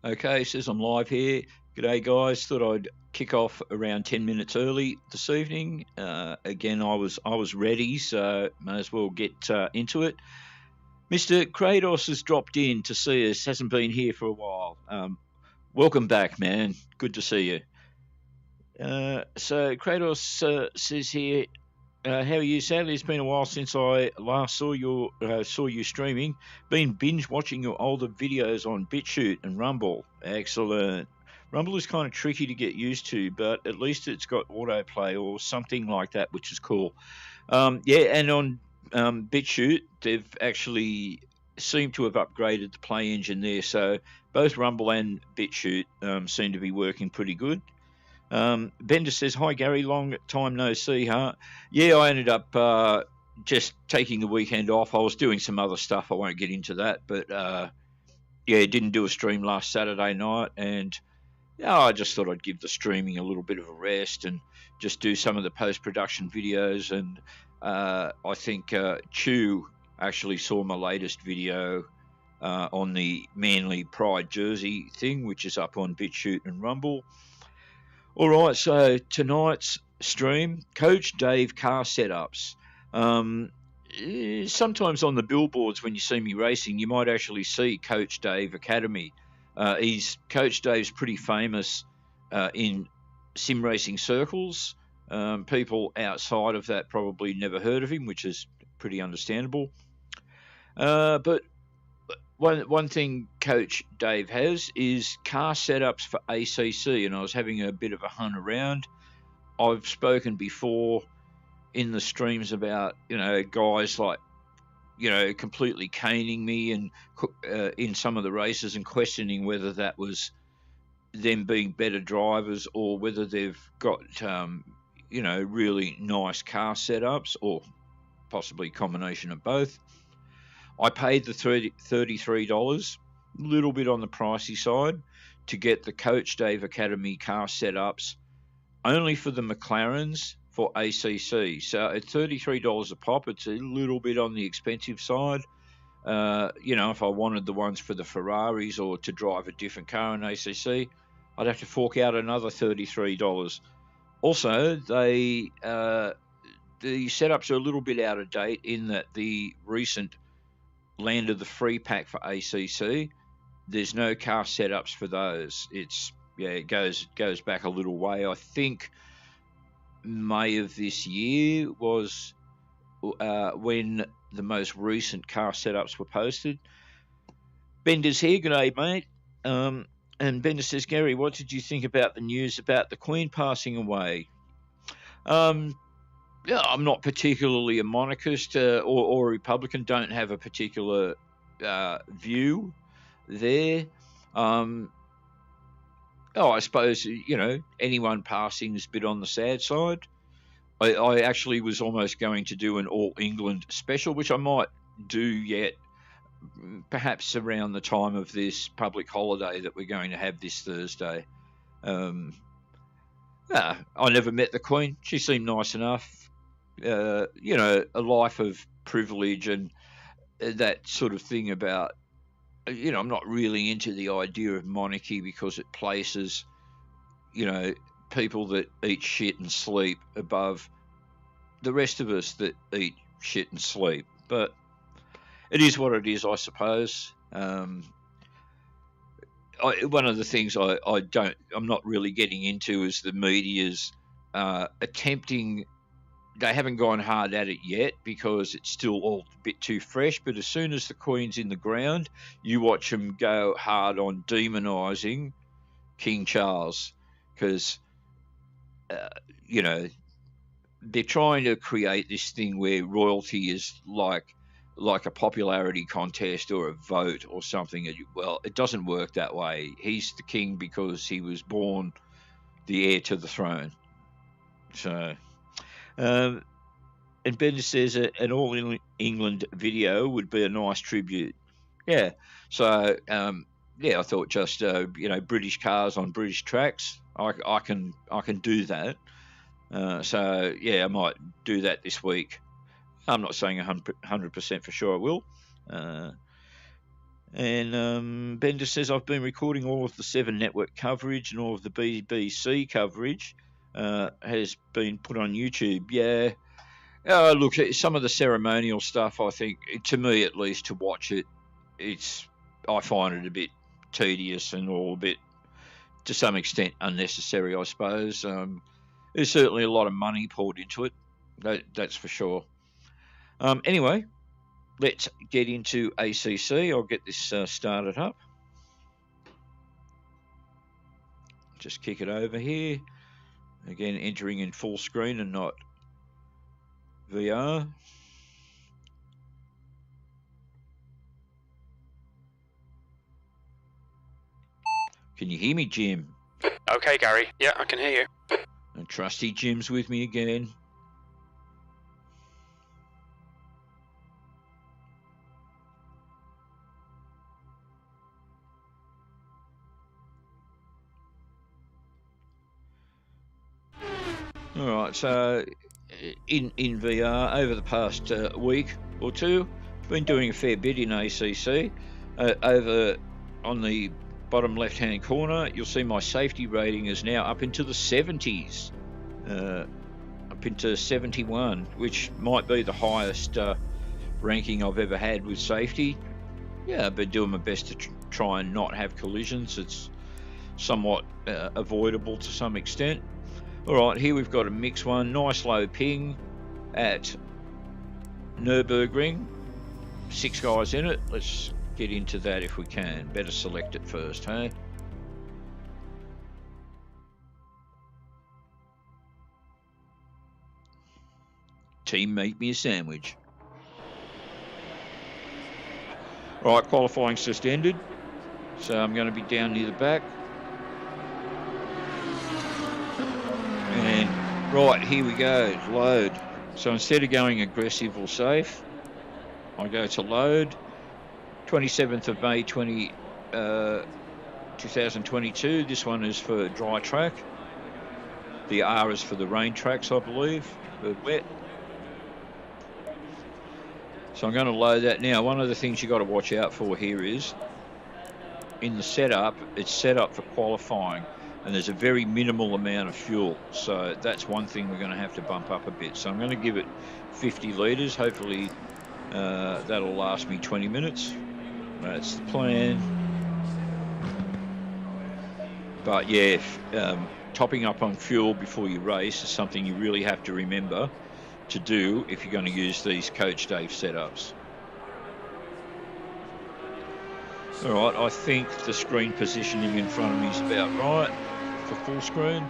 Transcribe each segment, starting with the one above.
Okay, says I'm live here. G'day, guys. Thought I'd kick off around 10 minutes early this evening. Again, I was ready, so may as well get into it. Mr. Kratos has dropped in to see us. Hasn't been here for a while. Welcome back, man. Good to see you. So Kratos says here, how are you? Sadly, it's been a while since I last saw you streaming. Been binge watching your older videos on Bitchute and Rumble. Excellent. Rumble is kind of tricky to get used to, but at least it's got autoplay or something like that, which is cool. Yeah, and on Bitchute, they've actually seemed to have upgraded the play engine there, so both Rumble and Bitchute seem to be working pretty good. Bender says, hi Gary, long time no see, huh? Yeah, I ended up just taking the weekend off. I was doing some other stuff. I won't get into that, but yeah, didn't do a stream last Saturday night, and yeah, I just thought I'd give the streaming a little bit of a rest and just do some of the post-production videos. And I think Chew actually saw my latest video on the Manly Pride jersey thing, which is up on Bitchute and Rumble. All right, so tonight's stream, Coach Dave car setups. Sometimes on the billboards when you see me racing, you might actually see Coach Dave Academy. Coach Dave's pretty famous in sim racing circles. People outside of that probably never heard of him, which is pretty understandable. But one thing Coach Dave has is car setups for ACC, and I was having a bit of a hunt around. I've spoken before in the streams about, guys like, completely caning me and in some of the races and questioning whether that was them being better drivers or whether they've got, really nice car setups or possibly a combination of both. I paid the $33, a little bit on the pricey side, to get the Coach Dave Academy car setups only for the McLarens for ACC. So at $33 a pop, it's a little bit on the expensive side. If I wanted the ones for the Ferraris or to drive a different car in ACC, I'd have to fork out another $33. Also, the setups are a little bit out of date in that the recent Land of the Free pack for ACC, there's no car setups for those. It goes back a little way. I think May of this year was when the most recent car setups were posted. Bender's here. G'day, mate. And Bender says, Gary, what did you think about the news about the Queen passing away? Yeah, I'm not particularly a monarchist or a Republican. Don't have a particular view there. I suppose, anyone passing is a bit on the sad side. I actually was almost going to do an All England special, which I might do yet, perhaps around the time of this public holiday that we're going to have this Thursday. I never met the Queen. She seemed nice enough. A life of privilege and that sort of thing about, I'm not really into the idea of monarchy because it places, people that eat shit and sleep above the rest of us that eat shit and sleep. But it is what it is, I suppose. One of the things I'm not really getting into is the media's attempting. They haven't gone hard at it yet because it's still all a bit too fresh. But as soon as the Queen's in the ground, you watch them go hard on demonising King Charles because, they're trying to create this thing where royalty is like a popularity contest or a vote or something. Well, it doesn't work that way. He's the king because he was born the heir to the throne. So... and Bender says an All England video would be a nice tribute. Yeah. So, I thought just, British cars on British tracks. I can do that. I might do that this week. I'm not saying 100% for sure I will. And Bender says, I've been recording all of the 7 network coverage and all of the BBC coverage has been put on YouTube. Yeah. Look, some of the ceremonial stuff, I think, to me at least, to watch it, I find it a bit tedious and all a bit, to some extent, unnecessary, I suppose. There's certainly a lot of money poured into it, that's for sure. Anyway, let's get into ACC. I'll get this started up. Just kick it over here. Again, entering in full screen and not VR. Can you hear me, Jim? Okay, Gary. Yeah, I can hear you. And trusty Jim's with me again. All right, so in VR over the past week or two, been doing a fair bit in ACC. Over on the bottom left-hand corner, you'll see my safety rating is now up into the 70s, up into 71, which might be the highest ranking I've ever had with safety. Yeah, I've been doing my best to try and not have collisions. It's somewhat avoidable to some extent. Alright, here we've got a mixed one, nice low ping at Nürburgring, 6 guys in it. Let's get into that if we can. Better select it first, hey? Team, make me a sandwich. Right, qualifying's just ended, so I'm going to be down near the back. And right, here we go, load. So instead of going aggressive or safe, I go to load. 27th of May 2022. This one is for dry track. The R is for the rain tracks, I believe, for wet. So I'm going to load that now. One of the things you've got to watch out for here is, in the setup, it's set up for qualifying, and there's a very minimal amount of fuel. So that's one thing we're going to have to bump up a bit. So I'm going to give it 50 litres. Hopefully that'll last me 20 minutes. That's the plan. But yeah, topping up on fuel before you race is something you really have to remember to do if you're going to use these Coach Dave setups. All right, I think the screen positioning in front of me is about right for full screen.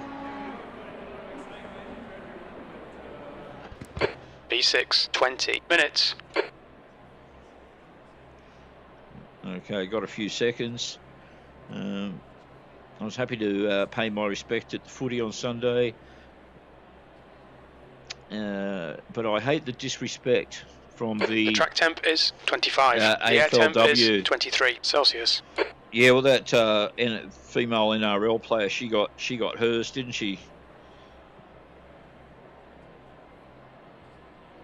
B6, 20 minutes. Okay, got a few seconds. I was happy to pay my respect at the footy on Sunday. But I hate the disrespect from the track temp is 25. The air temp is 23 Celsius. Yeah, well, that female NRL player, she got hers, didn't she?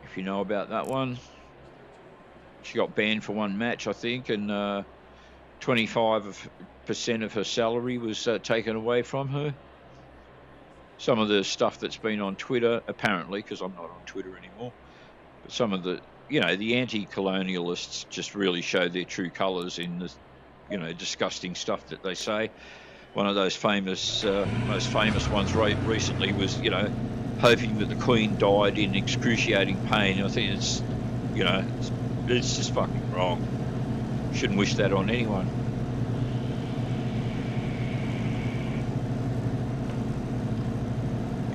If you know about that one, she got banned for one match, I think, and 25% of her salary was taken away from her. Some of the stuff that's been on Twitter, apparently, because I'm not on Twitter anymore, but some of the, the anti-colonialists just really show their true colours in the, disgusting stuff that they say. One of those famous, most famous ones recently was, hoping that the Queen died in excruciating pain. I think it's, it's just fucking wrong. Shouldn't wish that on anyone.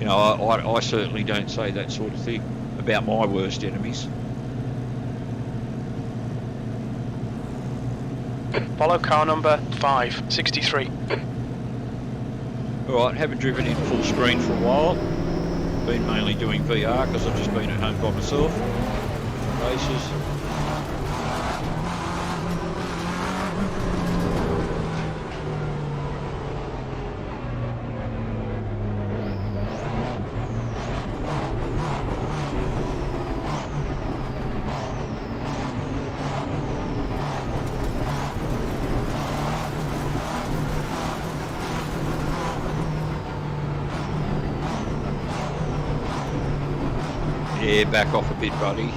I certainly don't say that sort of thing about my worst enemies. Follow car number 563. Alright, haven't driven in full screen for a while. Been mainly doing VR because I've just been at home by myself. Races. Yeah, back off a bit, buddy.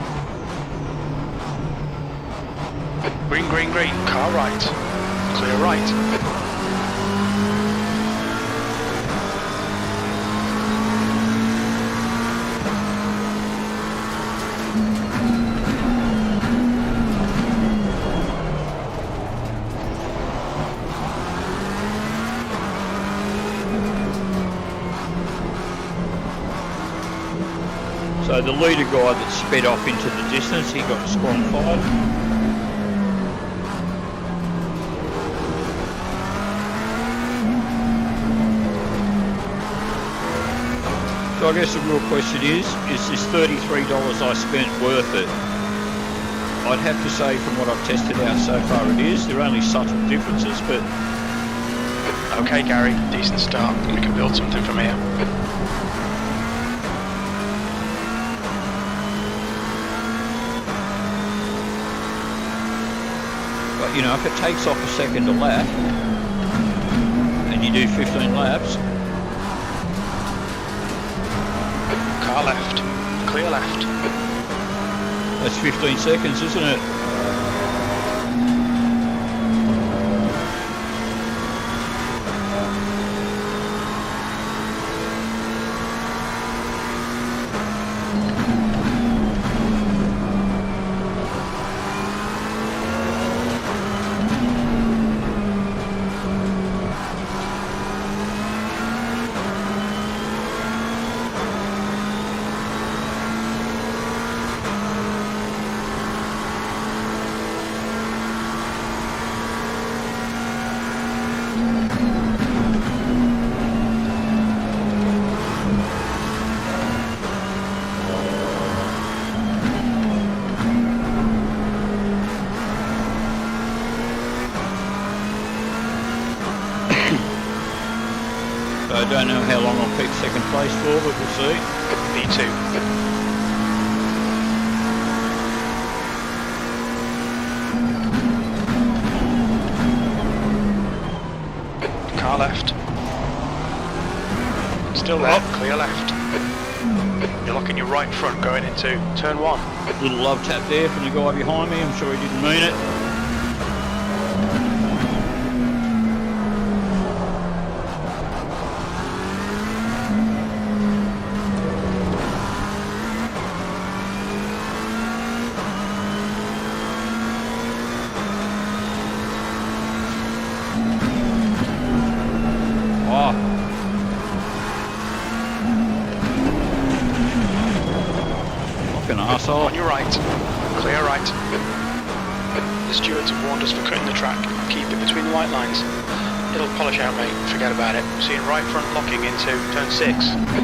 Green, green, green. Car right. Clear right. So the leader guy that sped off into the distance, he got disqualified. So I guess the real question is this $33 I spent worth it? I'd have to say from what I've tested out so far it is. There are only subtle differences, but... Okay, Gary, decent start. We can build something from here. But, you know, if it takes off a second a lap, and you do 15 laps... Car left. Clear left. That's 15 seconds, isn't it? I don't know how long I'll keep second place for, but we'll see. B2. Car left. Still there, clear left. You're locking your right front going into turn 1. Little love tap there from the guy behind me, I'm sure he didn't mean it. On your right, clear right. The stewards have warned us for cutting the track. Keep it between the white lines. It'll polish out, mate. Forget about it. Seeing right front locking into turn 6.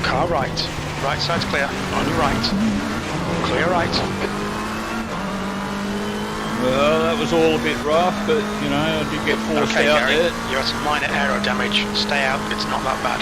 Car right. Right side's clear. On your right. Clear right. Well, that was all a bit rough, but, you know, I did get forced out Gary, there. You had some minor aero damage. Stay out. It's not that bad.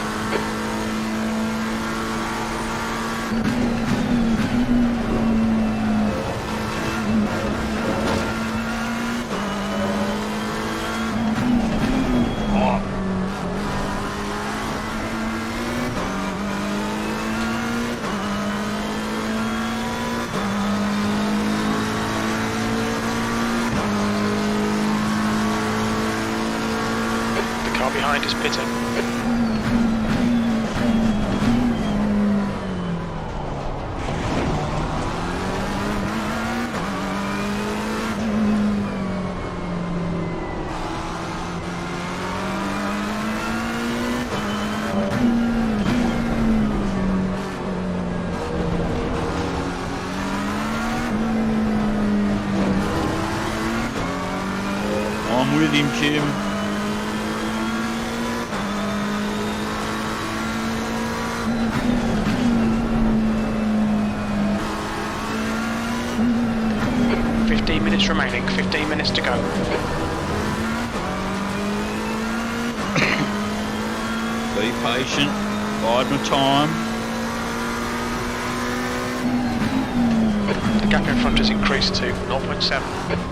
Behind is pitting. I'm with him, Jim. 15 minutes remaining, 15 minutes to go. Be patient, bide my time. The gap in front has increased to 0.7.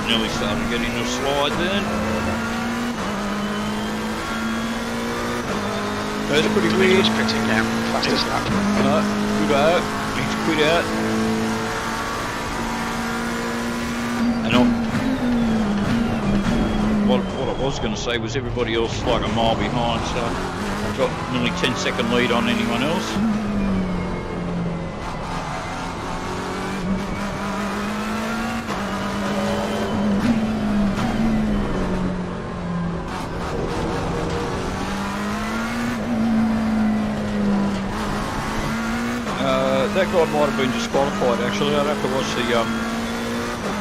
Nearly started getting a slide then. That's pretty weird. Just pitting now, fastest lap. Good out. Need to quit out. And what I was going to say was everybody else is like a mile behind, so I've got nearly 10-second lead on anyone else. That guy might have been disqualified actually. I'd have to watch the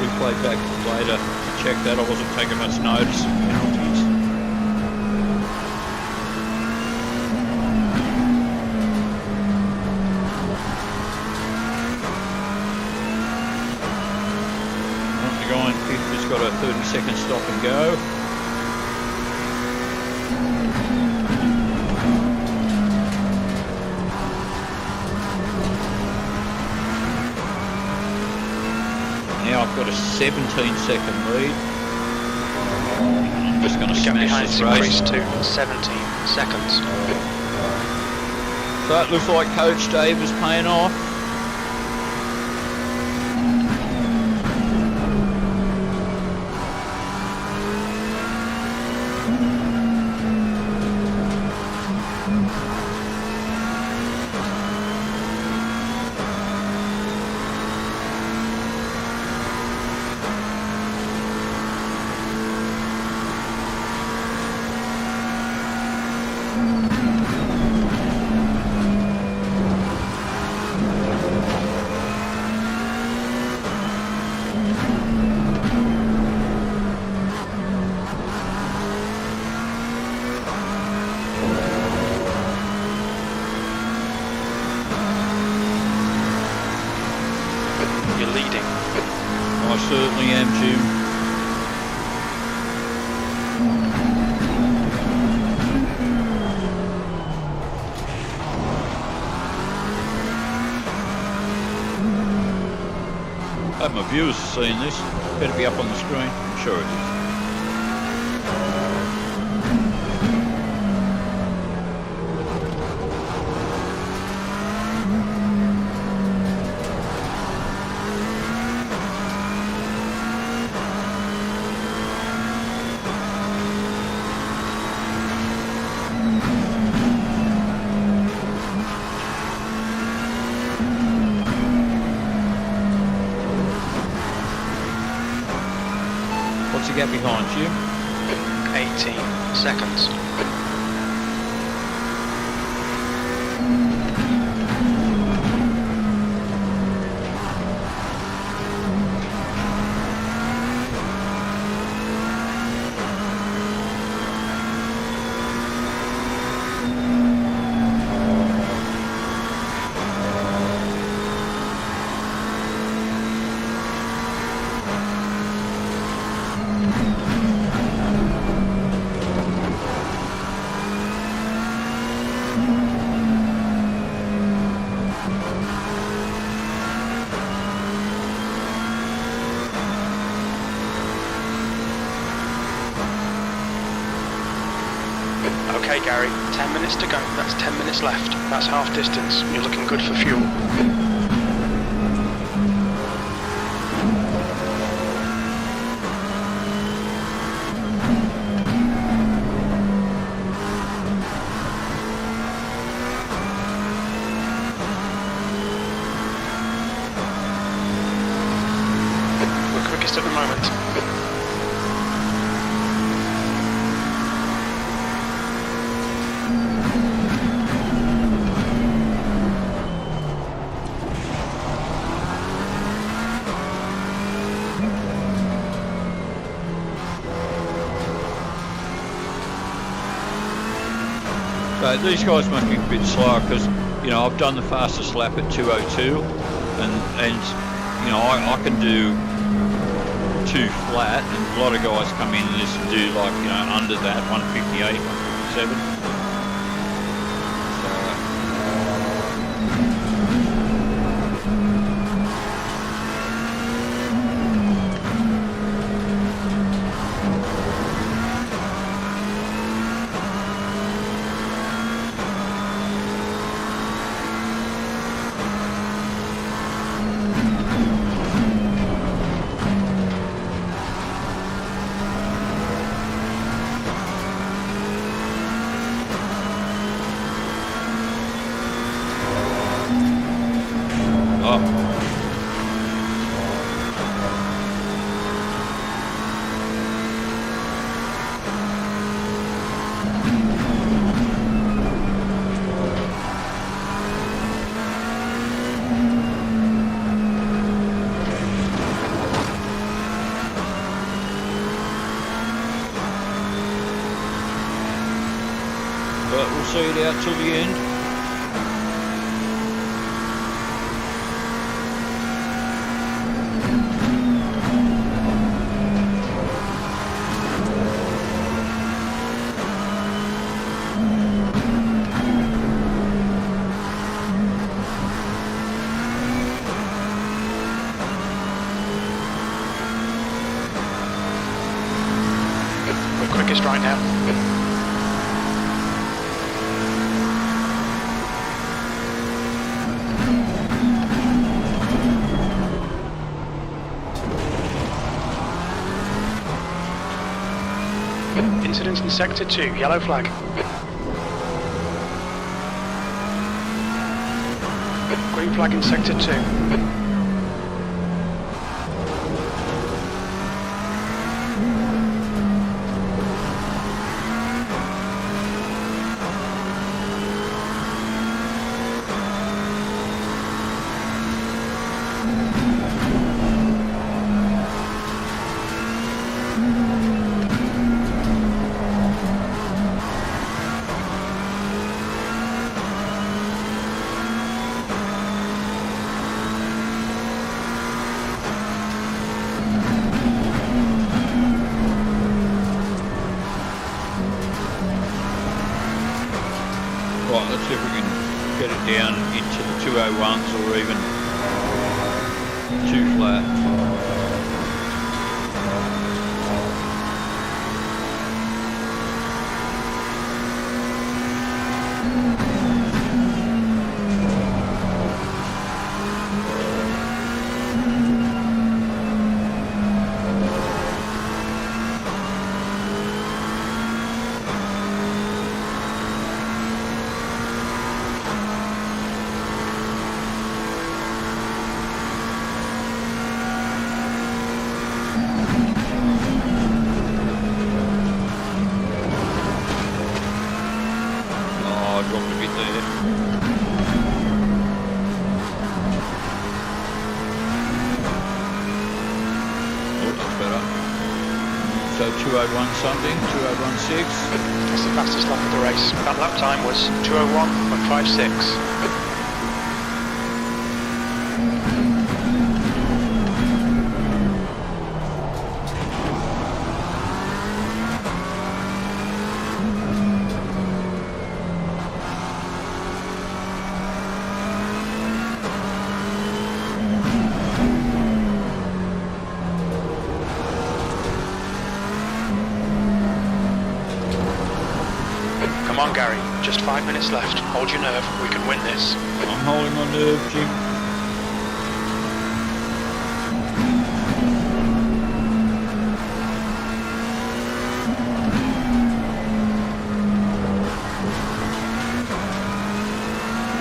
replay back later to check that. I wasn't taking much notice of penalties. The guy in fifth has got a 30-second stop and go. Now I've got a 17-second lead. I'm just going to smash this race. To 17 seconds. So it looks like Coach Dave is paying off. You're leading. I certainly am, Jim. I hope my viewers are seeing this. Better be up on the screen. I'm sure it is. What's the gap behind you? 18 seconds. Okay, Gary, 10 minutes to go. That's 10 minutes left. That's half distance. You're looking good for fuel. We're quickest at the moment. So these guys must be a bit slower because, you know, I've done the fastest lap at 2:02, and you know, I can do 2 flat, and a lot of guys come in and just do like, you know, under that 158, 157. But we'll see it out till the end. We're quickest right now. Incident in Sector 2, yellow flag. Green flag in Sector 2. Right, let's see if we can get it down into the 201s or even 2 flat. I dropped a bit there. Oh, that's better. So 201 something, 201.6. That's the fastest lap of the race. That lap time was 2:01.56. Come on, Gary. Just 5 minutes left. Hold your nerve. We can win this. I'm holding my nerve, Jim.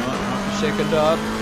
Right, half a second up.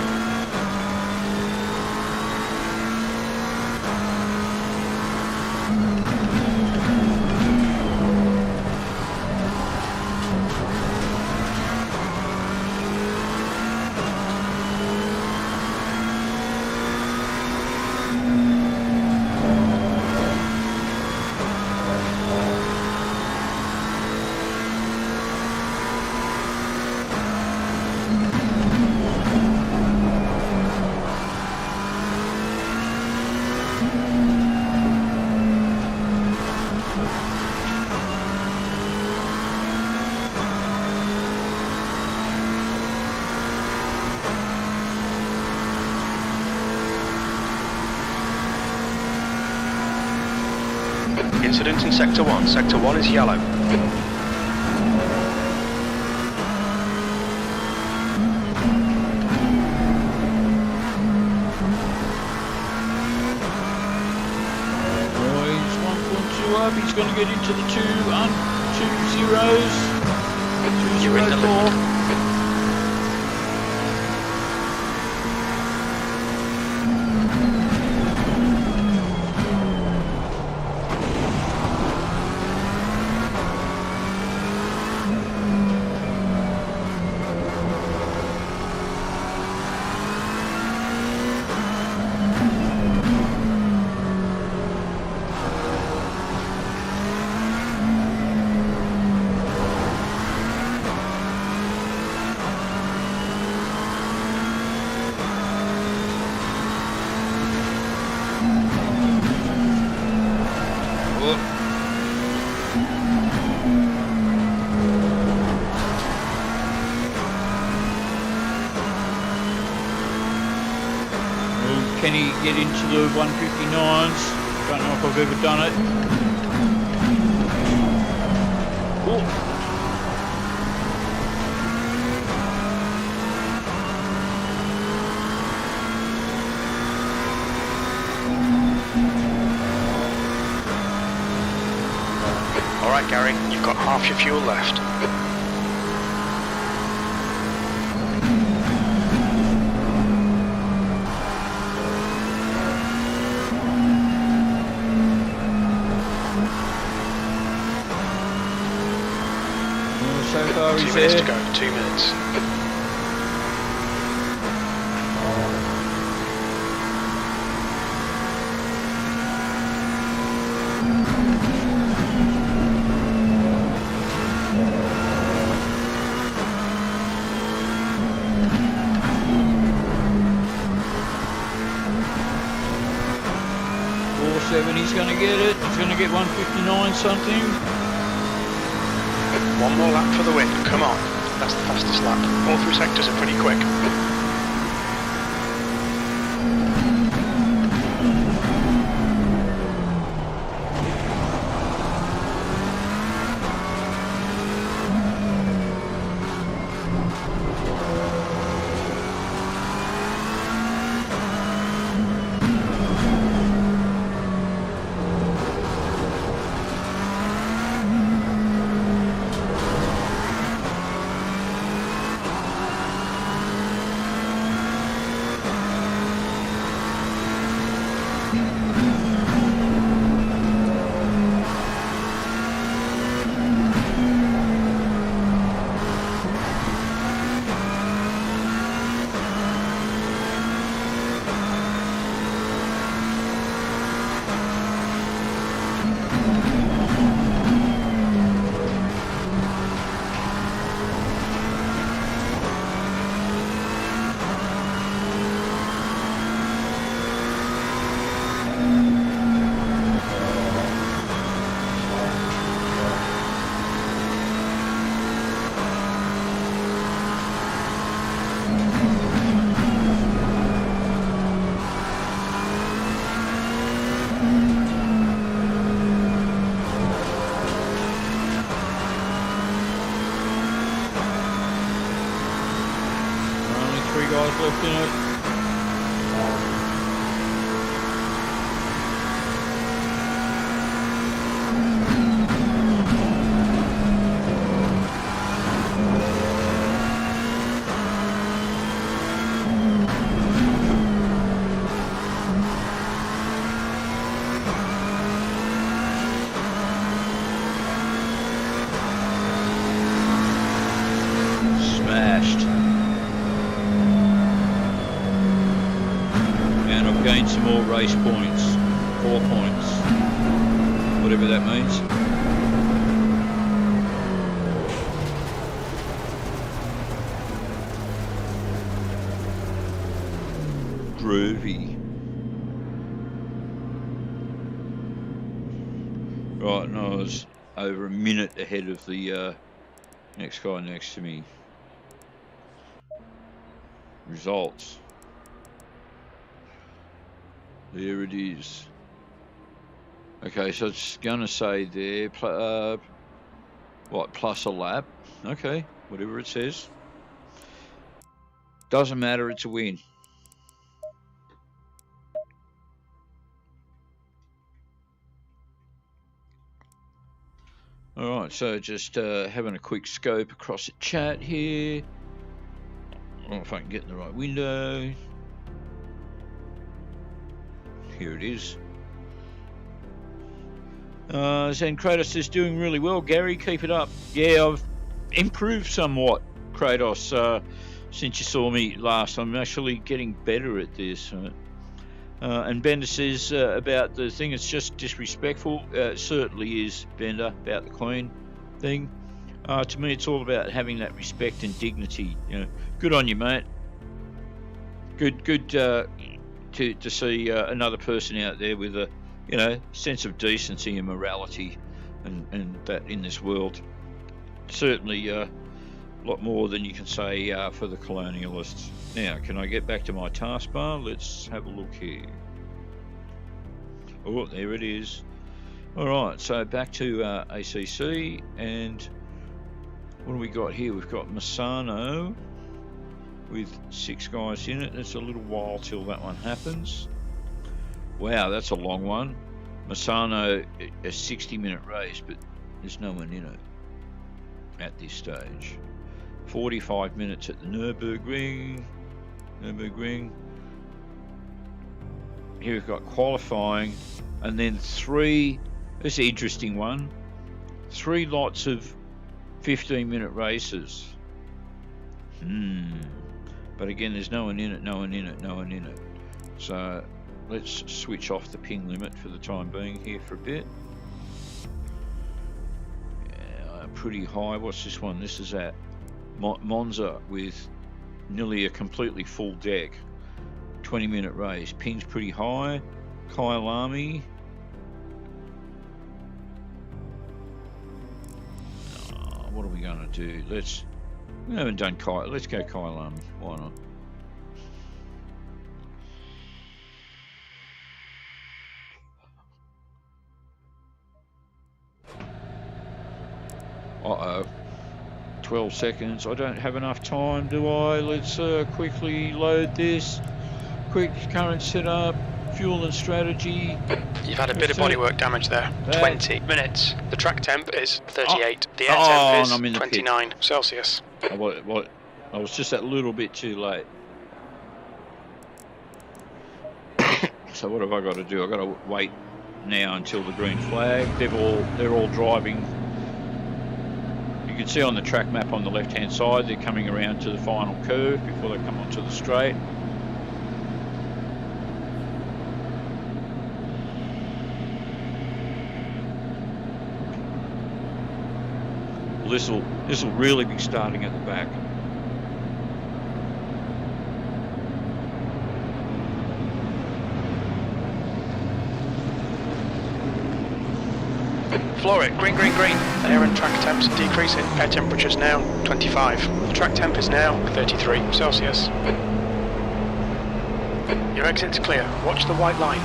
Incident in Sector 1. Sector 1 is yellow. Oh, he's 1.2 up. He's going to get into the 2 zeros. 2 You're in the lead. 4. Can he get into the 159s? Don't know if I've ever done it. Oh. All right, Gary, you've got half your fuel left. So far 2 he's minutes there. to go. 2 minutes. He's going to get it. He's going to get 159 something. One more lap for the win. Come on. That's the fastest lap. All three sectors are pretty quick. lap left in it. Gain some more race points, 4 points, whatever that means. Groovy. Right, and I was over a minute ahead of the next guy next to me. Results. There it is. Okay, so it's going to say there, what, plus a lap? Okay, whatever it says. Doesn't matter, it's a win. Alright, so just having a quick scope across the chat here. I don't know if I can get in the right window. Here it is. Zen Kratos is doing really well. Gary, keep it up. Yeah, I've improved somewhat, Kratos, since you saw me last. I'm actually getting better at this. And Bender says about the thing, it's just disrespectful. It certainly is, Bender, about the Queen thing. To me, it's all about having that respect and dignity. You know, good on you, mate. Good. To see another person out there with a, you know, sense of decency and morality, and that in this world, certainly a lot more than you can say for the colonialists. Now, can I get back to my taskbar? Let's have a look here. Oh, there it is. All right, so back to ACC, and what do we got here? We've got Masano with 6 guys in it. It's a little while till that one happens. Wow, that's a long one. Masano, a 60-minute race, but there's no one in it at this stage. 45 minutes at the Nürburgring. Here we've got qualifying, and then 3, this is an interesting one, 3 lots of 15-minute races. But again, there's no one in it. So let's switch off the ping limit for the time being here for a bit. Yeah, pretty high. What's this one? This is at Monza with nearly a completely full deck. 20-minute race. Ping's pretty high. Kyalami. What are we going to do? We haven't done Kyle. Let's go Kyalami. Why not? Uh-oh. 12 seconds. I don't have enough time, do I? Let's quickly load this. Quick current setup. Fuel and strategy. You've had a bit of bodywork damage there. 20 minutes. The track temp is 38. The air temp is 29 Celsius. I was just that little bit too late. So what have I got to do? I've got to wait now until the green flag. They're all driving. You can see on the track map on the left-hand side, they're coming around to the final curve before they come onto the straight. Well, this will really be starting at the back. Floor it, green. Air and track temps decreasing. Air temperature's now 25. The track temp is now 33 Celsius. Your exit's clear. Watch the white line.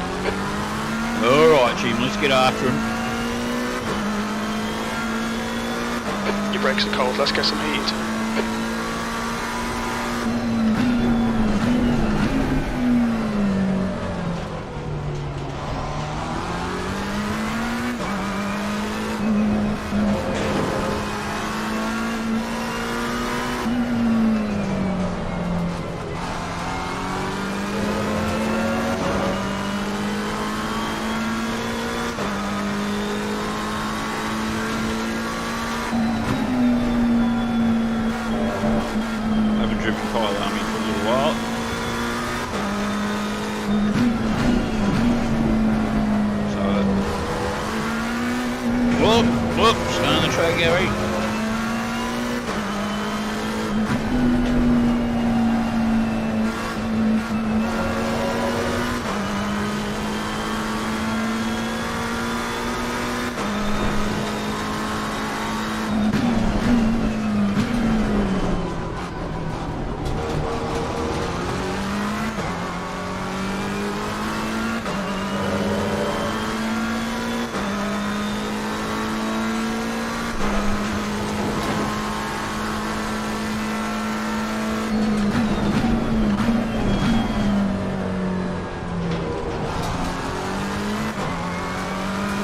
Alright, Jim, let's get after him. Your brakes are cold, let's get some heat. pile army for a little while. So, whoop, stay on the track, Gary.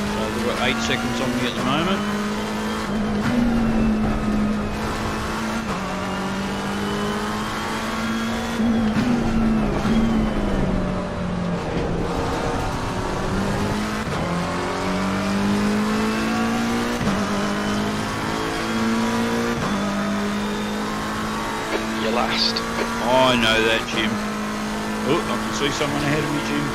So we've got 8 seconds on me at the moment. Last. Oh, I know that, Jim. Oh, I can see someone ahead of me, Jim.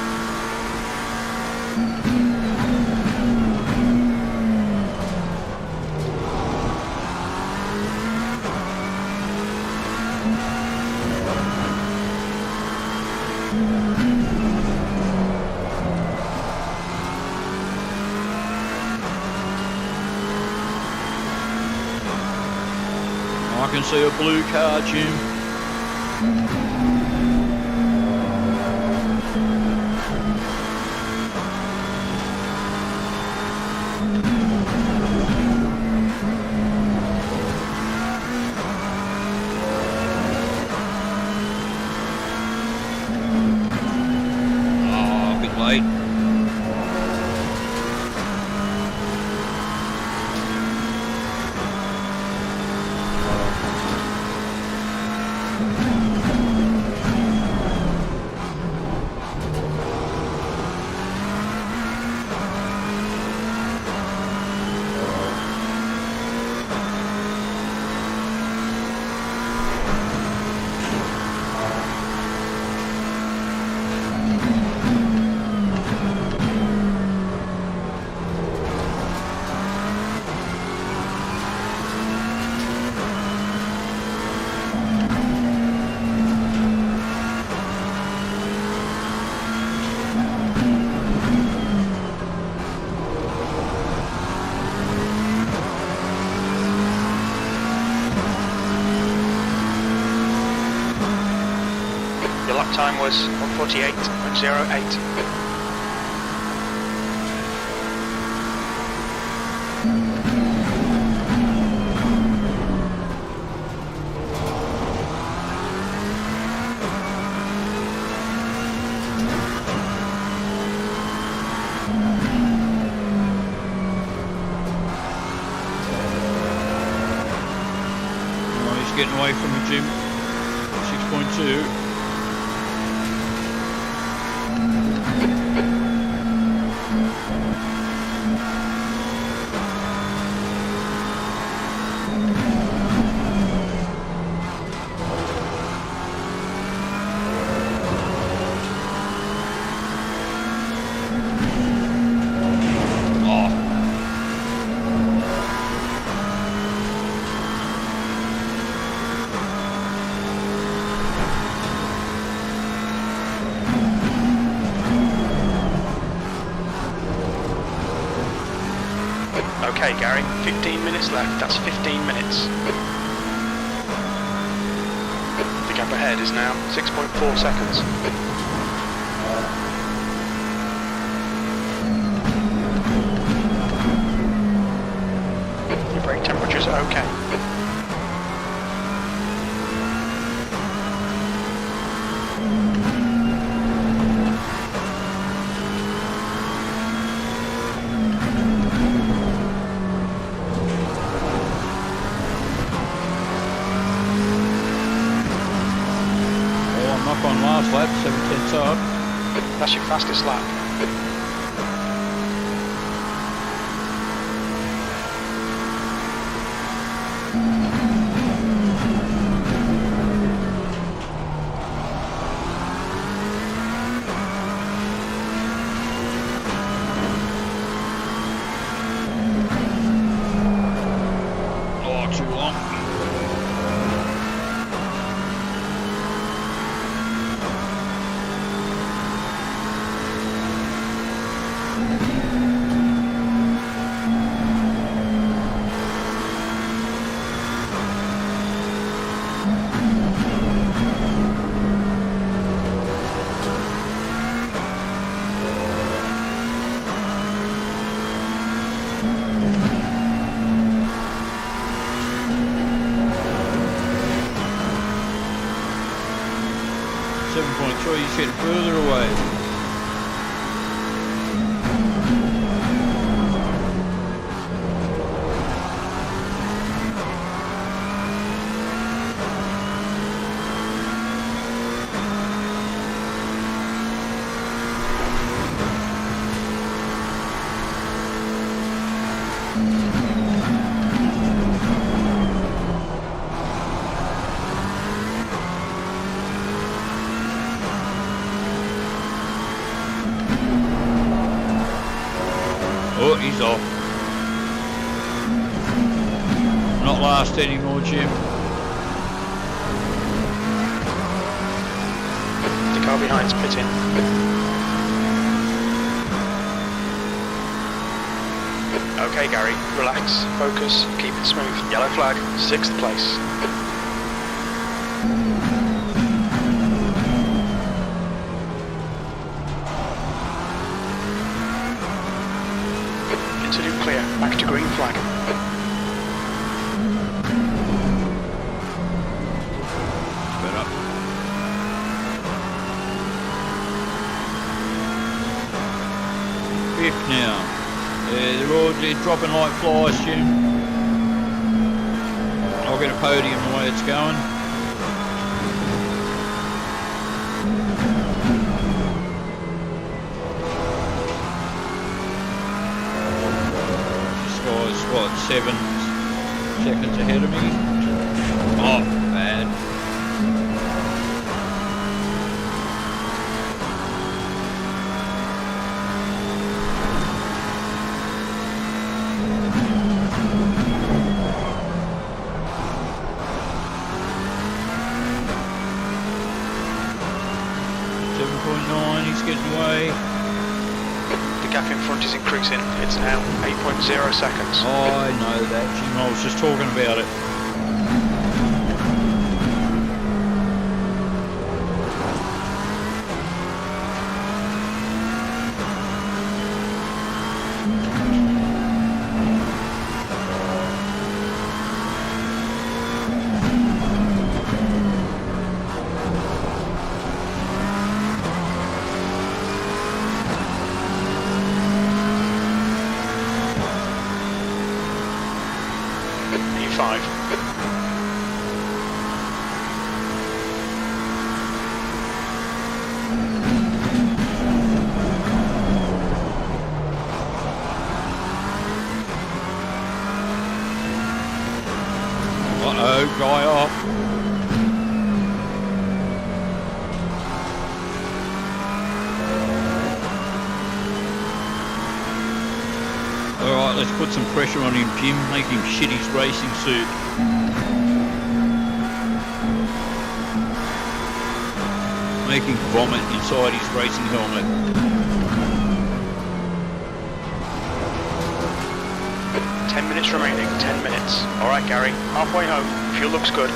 I can see a blue car, Jim. Oh, a bit late. Time was 1:48.08. Oh, he's getting away from the Jim. 6.2. Okay, Gary, 15 minutes left. That's 15 minutes. The gap ahead is now 6.4 seconds. Your brake temperatures are okay. On last lap, 7/10 up. That's your fastest lap. not too long. He's getting further away. Oh, he's off. Not last anymore, Jim. The car behind's pitting. Okay, Gary, relax, focus, keep it smooth. Yellow flag, 6th place. Clear, back to green flag. Sped up. Fifth now. They're dropping like flies, Jim. I'll get a podium the way it's going. What, 7 seconds ahead of me? Oh, bad. He's getting away. The gap in front is increasing. It's now 8.0 seconds. Oh, I know that, Jim. I was just talking about it. Uh-oh, guy off. Alright, let's put some pressure on him, Jim. Make him shit his racing suit. Make him vomit inside his racing helmet. 10 minutes remaining, 10 minutes. Alright, Gary, halfway home. Fuel looks good.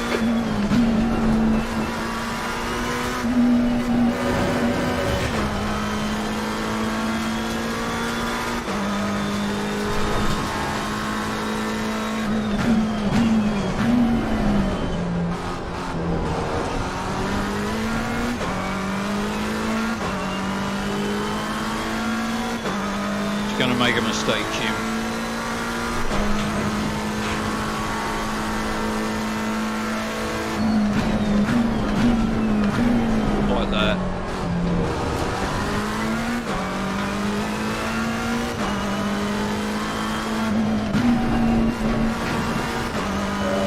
He's going to make a mistake, Jim. Like that.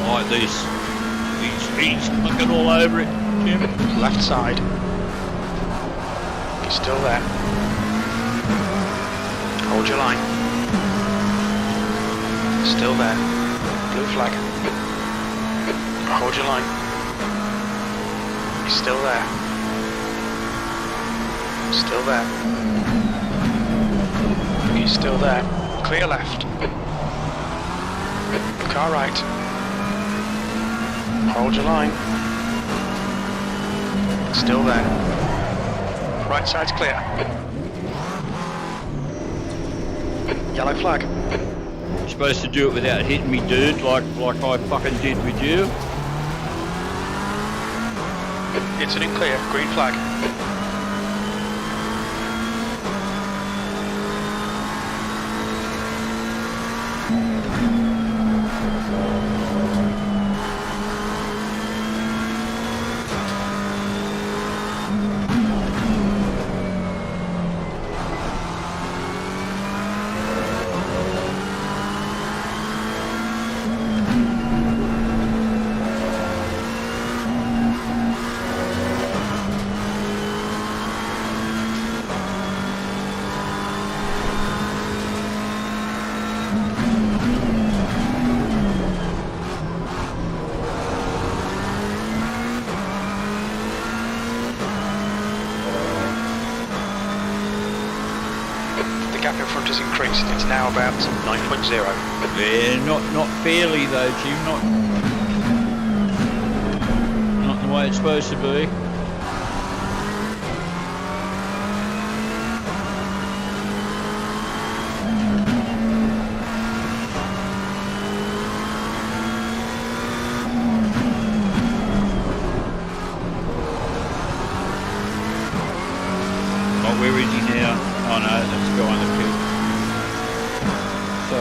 Like this. He's looking all over it, Jim. Left side. He's still there. Hold your line. Still there. Blue flag. Hold your line. He's still there. Still there. He's still there. Clear left. Car right. Hold your line. Still there. Right side's clear. Yellow flag. You're supposed to do it without hitting me, dude, like I fucking did with you. Incident clear. Green flag. The gap in front has increased. It's now about 9.0. Yeah, not fairly though, Jim. Not the way it's supposed to be. Oh, where is he now? Oh no, that's the guy on the pit. So,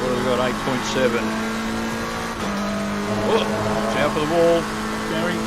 what have we got? 8.7. Oh, watch out for the wall, Gary.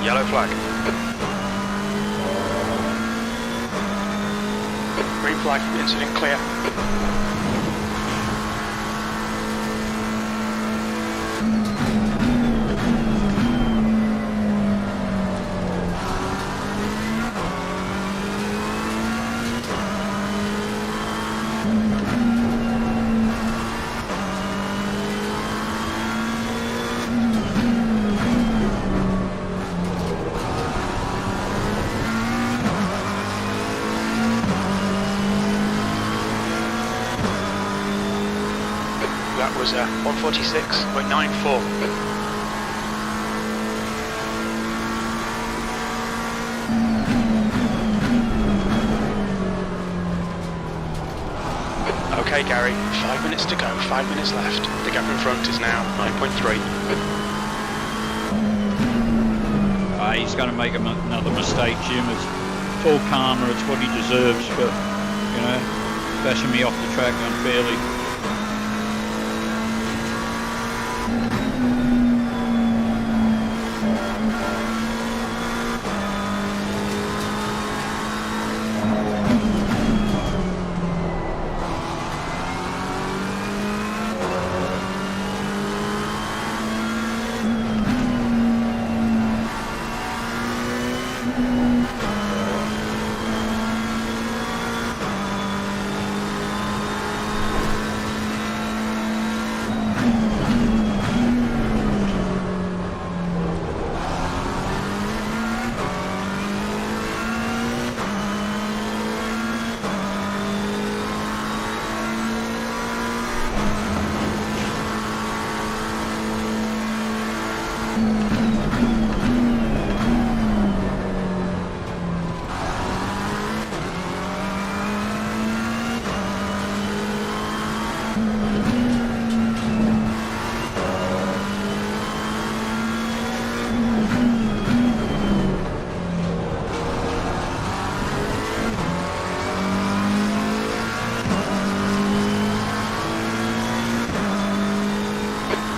Yellow flag. Green flag. Incident clear. That was 146.94. Okay, Gary, 5 minutes to go, 5 minutes left. The gap in front is now 9.3. He's going to make another mistake, Jim. It's all karma, it's what he deserves for, you know, bashing me off the track unfairly.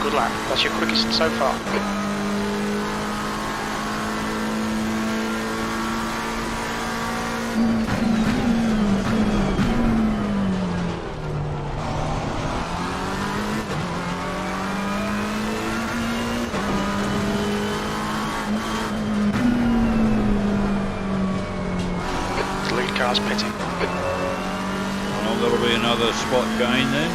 Good lap. That's your quickest so far. The lead car's pitting. Well, that'll be another spot gain then.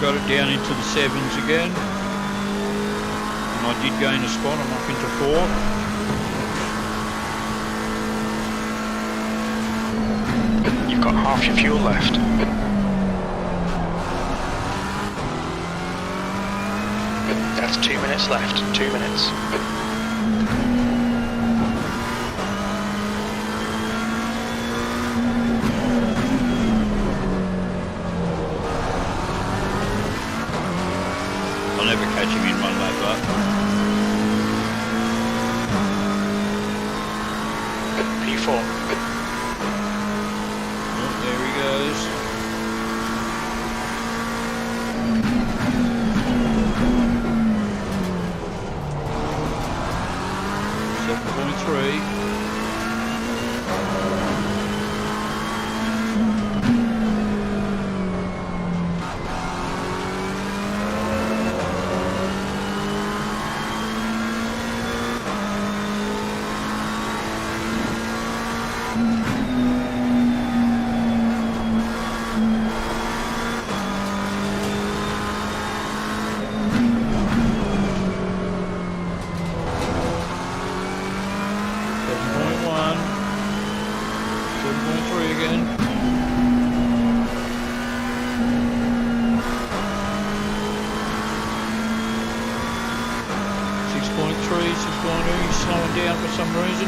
Got it down into the 7s again, and I did gain a spot. I'm up into 4. You've got half your fuel left. That's 2 minutes left. 2 minutes. I'll never catch him in one lap up. P4. Oh, there he goes. He's slowing down for some reason.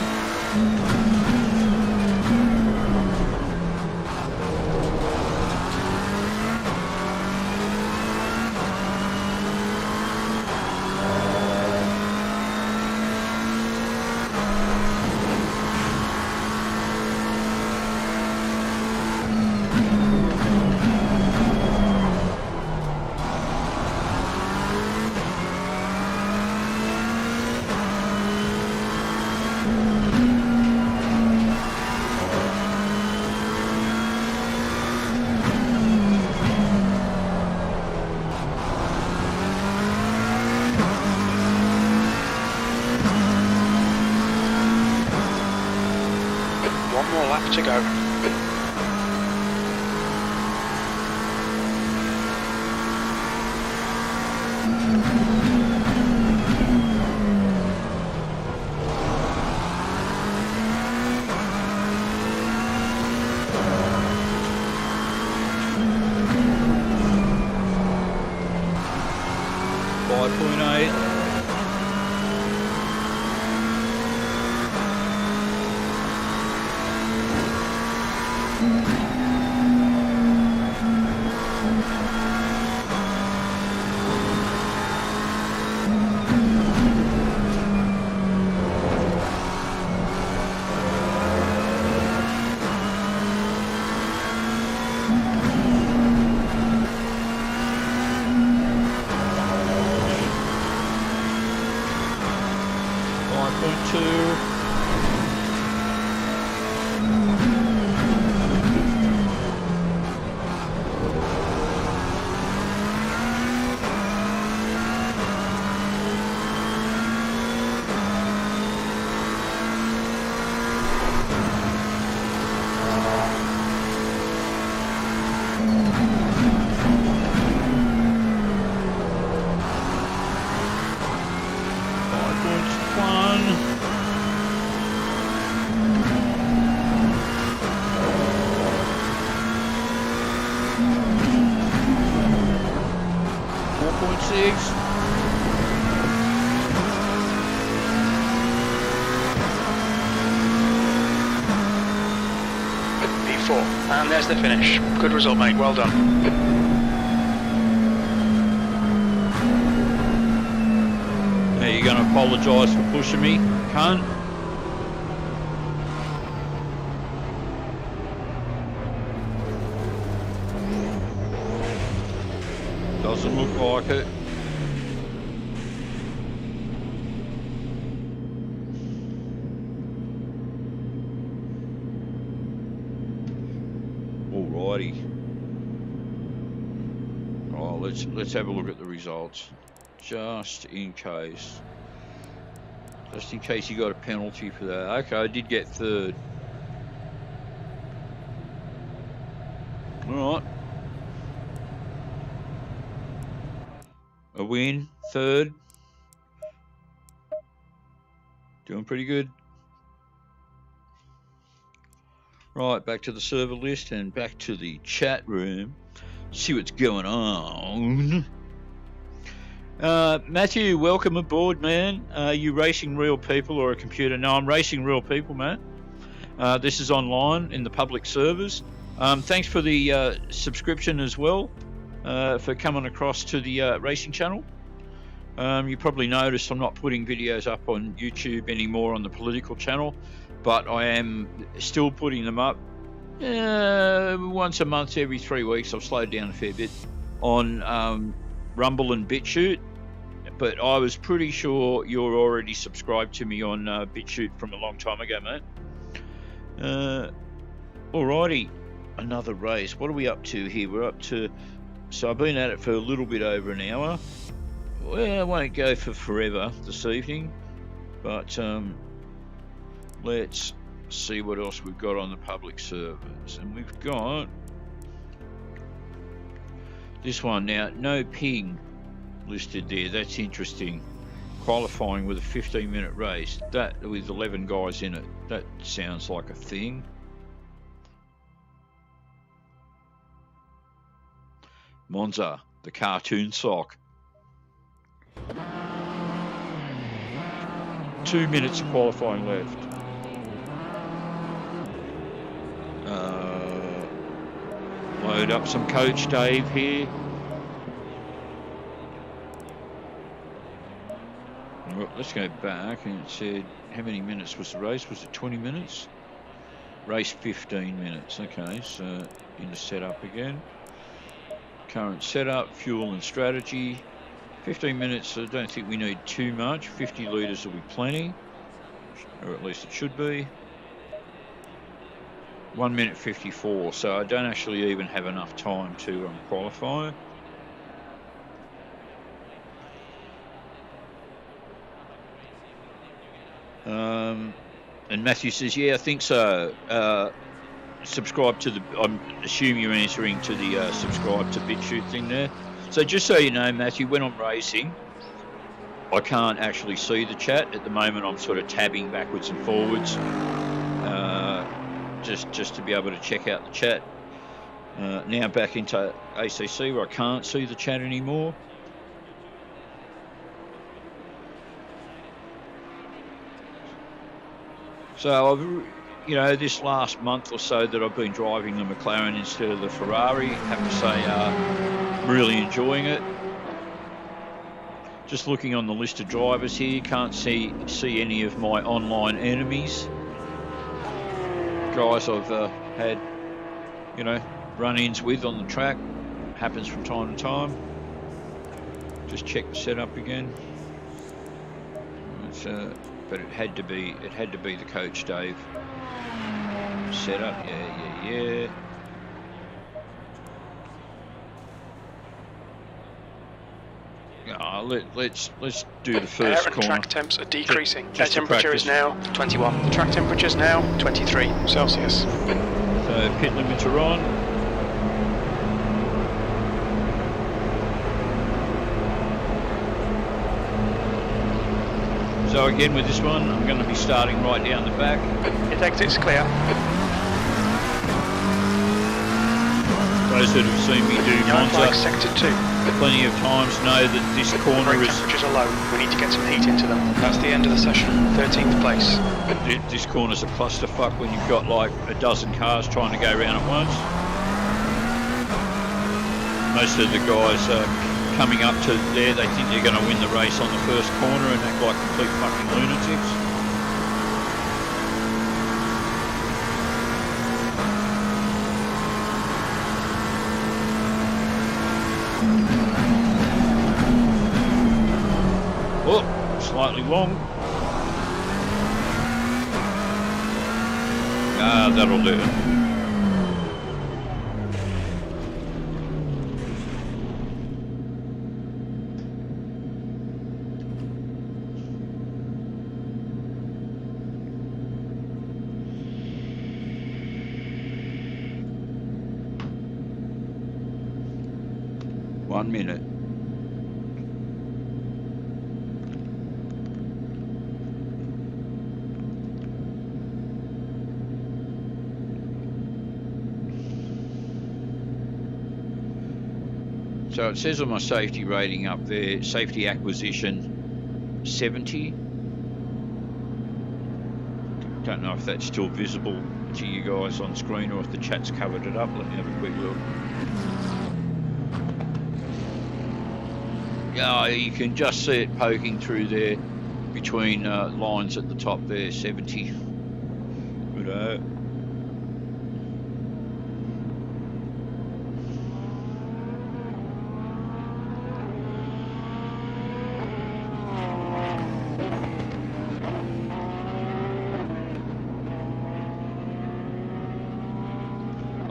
One more lap to go. 5.8. One. And there's the finish. Good result, mate. Well done. Now you're going to apologise for pushing me, cunt. Doesn't look like it. Alrighty. Oh, let's have a look at the results, just in case. Just in case you got a penalty for that. Okay, I did get third. All right. A win, third. Doing pretty good. Right, back to the server list and back to the chat room. See what's going on. Matthew, welcome aboard, man. Are you racing real people or a computer? No, I'm racing real people, man. This is online in the public servers. Thanks for the subscription as well, for coming across to the racing channel. You probably noticed I'm not putting videos up on YouTube anymore on the political channel, but I am still putting them up once a month, every 3 weeks. I've slowed down a fair bit on Rumble and Bitchute, but I was pretty sure you're already subscribed to me on Bitchute from a long time ago, mate. Alrighty, another race. What are we up to here? We're up to, so I've been at it for a little bit over an hour. Well, I won't go for forever this evening, but let's see what else we've got on the public servers. And we've got this one now, no ping listed there. That's interesting. Qualifying with a 15-minute race, that with 11 guys in it, that sounds like a thing. Monza, the cartoon sock. 2 minutes of qualifying left. Load up some Coach Dave here. Well, let's go back, and it said how many minutes was the race? Was it 20 minutes? Race 15 minutes. Okay, so into setup again. Current setup, fuel and strategy. 15 minutes, I don't think we need too much. 50 litres will be plenty, or at least it should be. 1 minute 54, so I don't actually even have enough time to qualify. And Matthew says, yeah, I think so. Subscribe to the, I assume you're answering to the subscribe to Bitchute thing there. So just so you know, Matthew, when I'm racing, I can't actually see the chat. At the moment, I'm sort of tabbing backwards and forwards, just to be able to check out the chat. Now back into ACC where I can't see the chat anymore. So I've, this last month or so that I've been driving the McLaren instead of the Ferrari, I have to say, really enjoying it. Just looking on the list of drivers here, can't see any of my online enemies. Guys I've had, run-ins with on the track. Happens from time to time. Just check the setup again. But it had to be the Coach Dave setup. Yeah. Let's do the first air and corner. track temps are decreasing. Air Just temperature is now 21. The track temperature is now 23 Celsius. So pit limits are on. So again with this one, I'm going to be starting right down the back. It exits clear. So those that have seen me do Yellow Monza flag sector 2. plenty of times know that this corner Brake is temperatures are low. We need to get some heat into them. That's the end of the session. 13th place. this corner's a clusterfuck when you've got like a dozen cars trying to go around at once. Most of the guys coming up to there, they think they're going to win the race on the first corner and act like complete fucking lunatics. Oh, slightly long. Ah, that'll do it. One minute. So it says on my safety rating up there, safety acquisition 70. Don't know if that's still visible to you guys on screen or if the chat's covered it up. Let me have a quick look. Yeah, you can just see it poking through there between lines at the top there, 70. Good.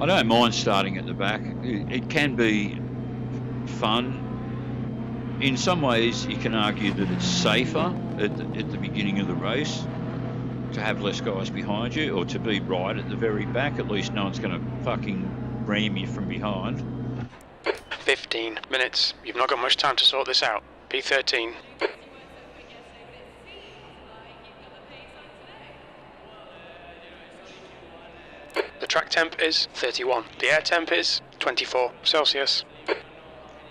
I don't mind starting at the back. It can be fun. In some ways, you can argue that it's safer at the beginning of the race to have less guys behind you, or to be right at the very back. At least no one's going to fucking ram you from behind. 15 minutes. You've not got much time to sort this out. P13. The track temp is 31. The air temp is 24 Celsius.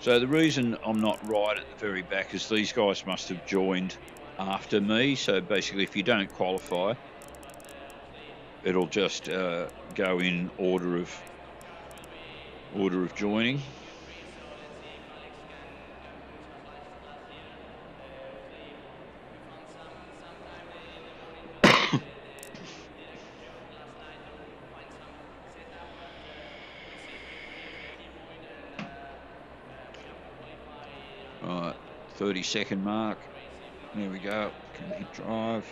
So the reason I'm not right at the very back is these guys must have joined after me. So basically, if you don't qualify, it'll just go in order of joining. Right, 30-second mark. There we go. Can hit drive.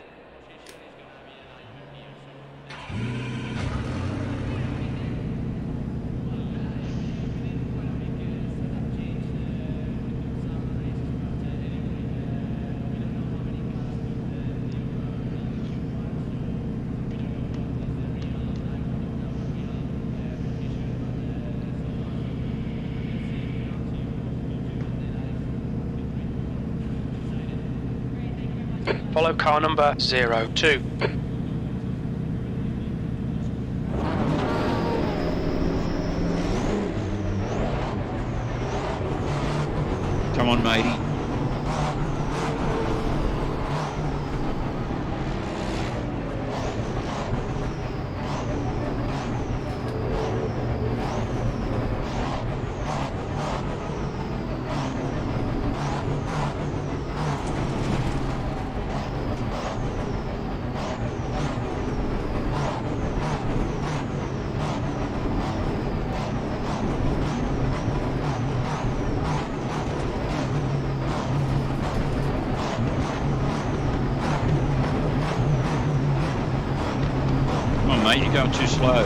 Follow car number 02. Come on, matey. Mate, you're going too slow.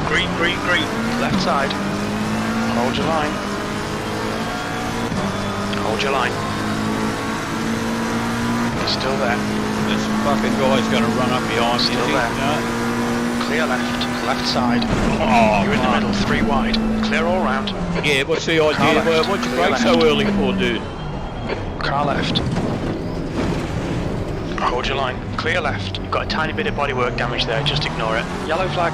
Green, green, green. Left side. Hold your line. Hold your line. You're still there. This fucking guy's going to run up behind me. Still there. No. Clear left. Left side. Oh, you're in the middle. 3 wide. Clear all round. Yeah, what's the idea? What'd you brake so early for, dude? Car left. Hold your line. Clear left. You've got a tiny bit of bodywork damage there, just ignore it. Yellow flag.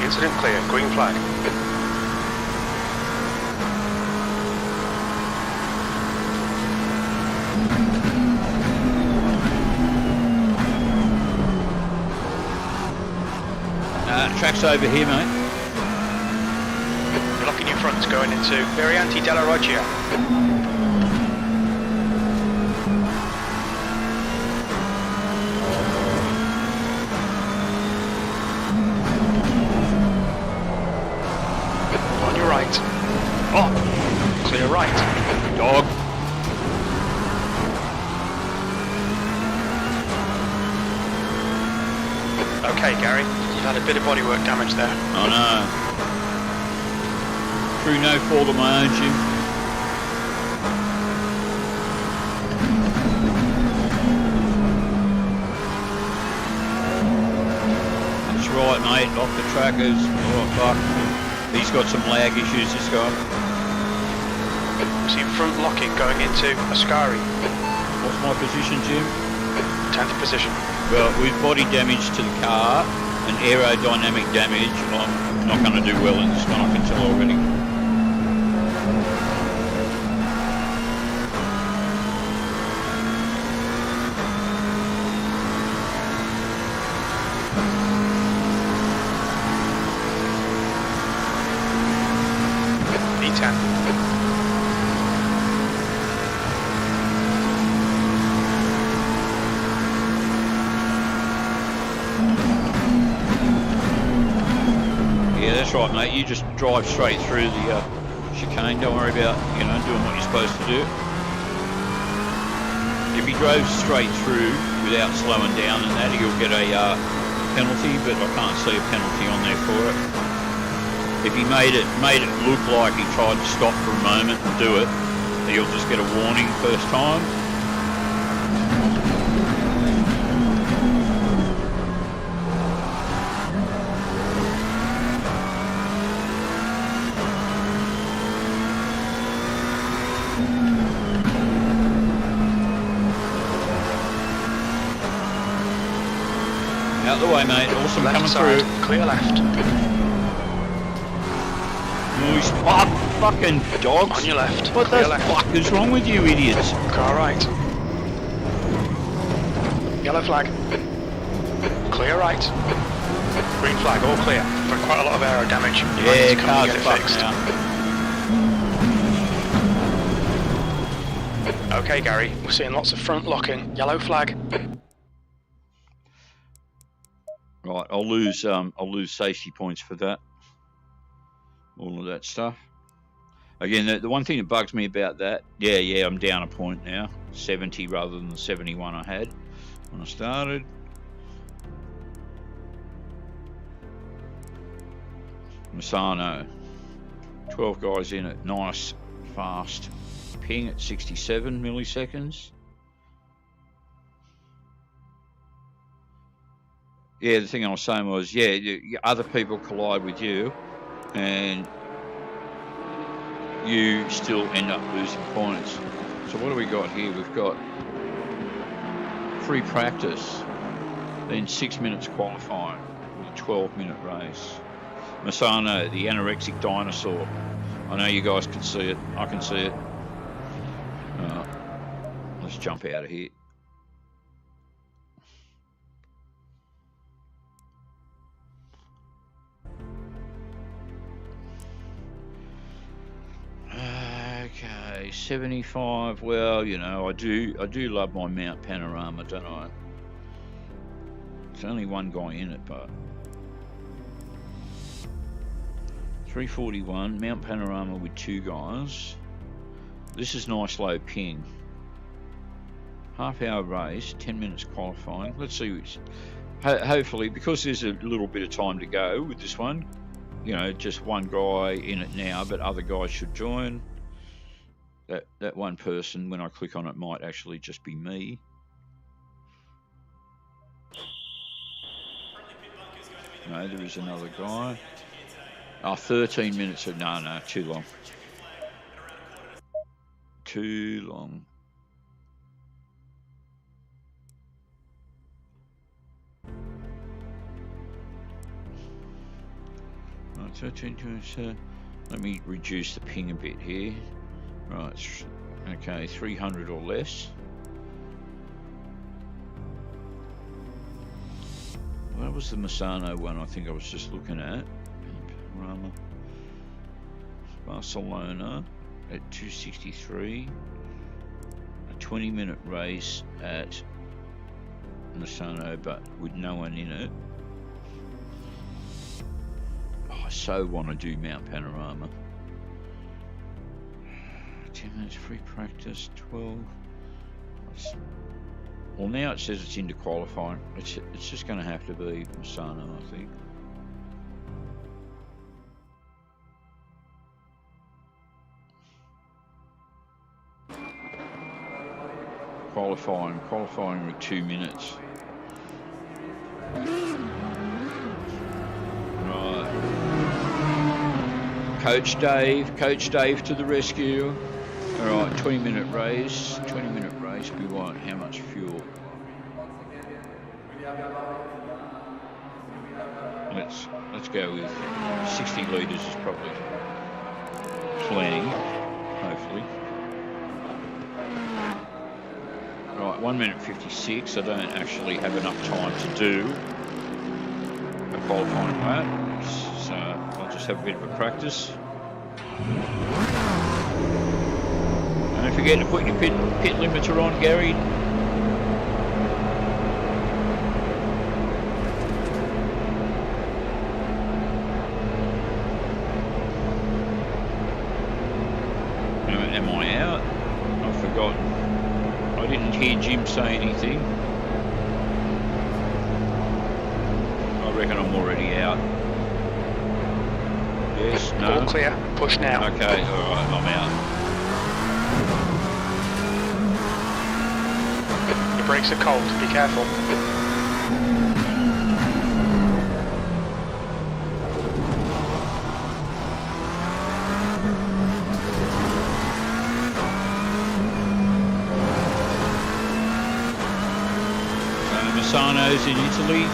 Incident clear, green flag. Track's over here, mate. You're locking your fronts going into Variante della Roggia. On your right. Oh, clear right. Dog. Okay, Gary, you've had a bit of bodywork damage there. I know. Through no fault of my own, Jim. That's right, mate. Off the trackers. Oh, fuck. He's got some lag issues, this guy. See front locking going into Ascari. What's my position, Jim? 10th position. Well, with body damage to the car and aerodynamic damage, I'm not going to do well in this one, I can tell already. E10. That's right, mate. You just drive straight through the chicane. Don't worry about, doing what you're supposed to do. If he drove straight through without slowing down and that, he'll get a penalty, but I can't see a penalty on there for it. If he made it look like he tried to stop for a moment and do it, he'll just get a warning first time. Out the way, mate. Awesome, left coming side, through. Clear left. Nice. Oh, fucking dogs. On your left. What the fuck is wrong with you idiots? Car right. Yellow flag. Clear right. Green flag, all clear. For quite a lot of aero damage. Yeah, car's car's get it fucked fixed. now. Okay, Gary, we're seeing lots of front locking. Yellow flag. Right, I'll lose safety points for that. All of that stuff. Again, the one thing that bugs me about that, yeah, I'm down a point now. 70 rather than the 71 I had when I started. Misano. 12 guys in it. Nice, fast ping at 67 milliseconds. Yeah, the thing I was saying was, other people collide with you, and you still end up losing points. So what do we got here? We've got free practice, then 6 minutes qualifying with a 12-minute race. Masano, the anorexic dinosaur. I know you guys can see it. I can see it. Let's jump out of here. Okay, 75. Well, I do love my Mount Panorama, don't I? It's only one guy in it, but 341 Mount Panorama with two guys. This is nice low ping. Half-hour race, 10 minutes qualifying. Let's see which. Hopefully, because there's a little bit of time to go with this one. Just one guy in it now, but other guys should join. That one person, when I click on it, might actually just be me. No, there is another guy. 13 minutes of no, too long. Too long. Let me reduce the ping a bit here. Right, okay, 300 or less. Well, that was the Misano one I think I was just looking at. Panorama. Barcelona at 263. A 20-minute race at Misano, but with no one in it. Oh, I so want to do Mount Panorama. 10 minutes free practice, 12. Well, now it says it's into qualifying. It's just going to have to be Misano, I think. Qualifying with 2 minutes. Right. Coach Dave to the rescue. All right, 20-minute race. We want how much fuel? Let's go with 60 litres is probably plenty, hopefully. Right, 1 minute 56. I don't actually have enough time to do a qualifying lap, so I'll just have a bit of a practice. Don't forget to put your pit limiter on, Gary. Am I out? I've forgotten. I didn't hear Jim say anything. I reckon I'm already out. Yes, no. All clear. Push now. Okay, alright, I'm out. The brakes are cold. Be careful. Misano's in Italy.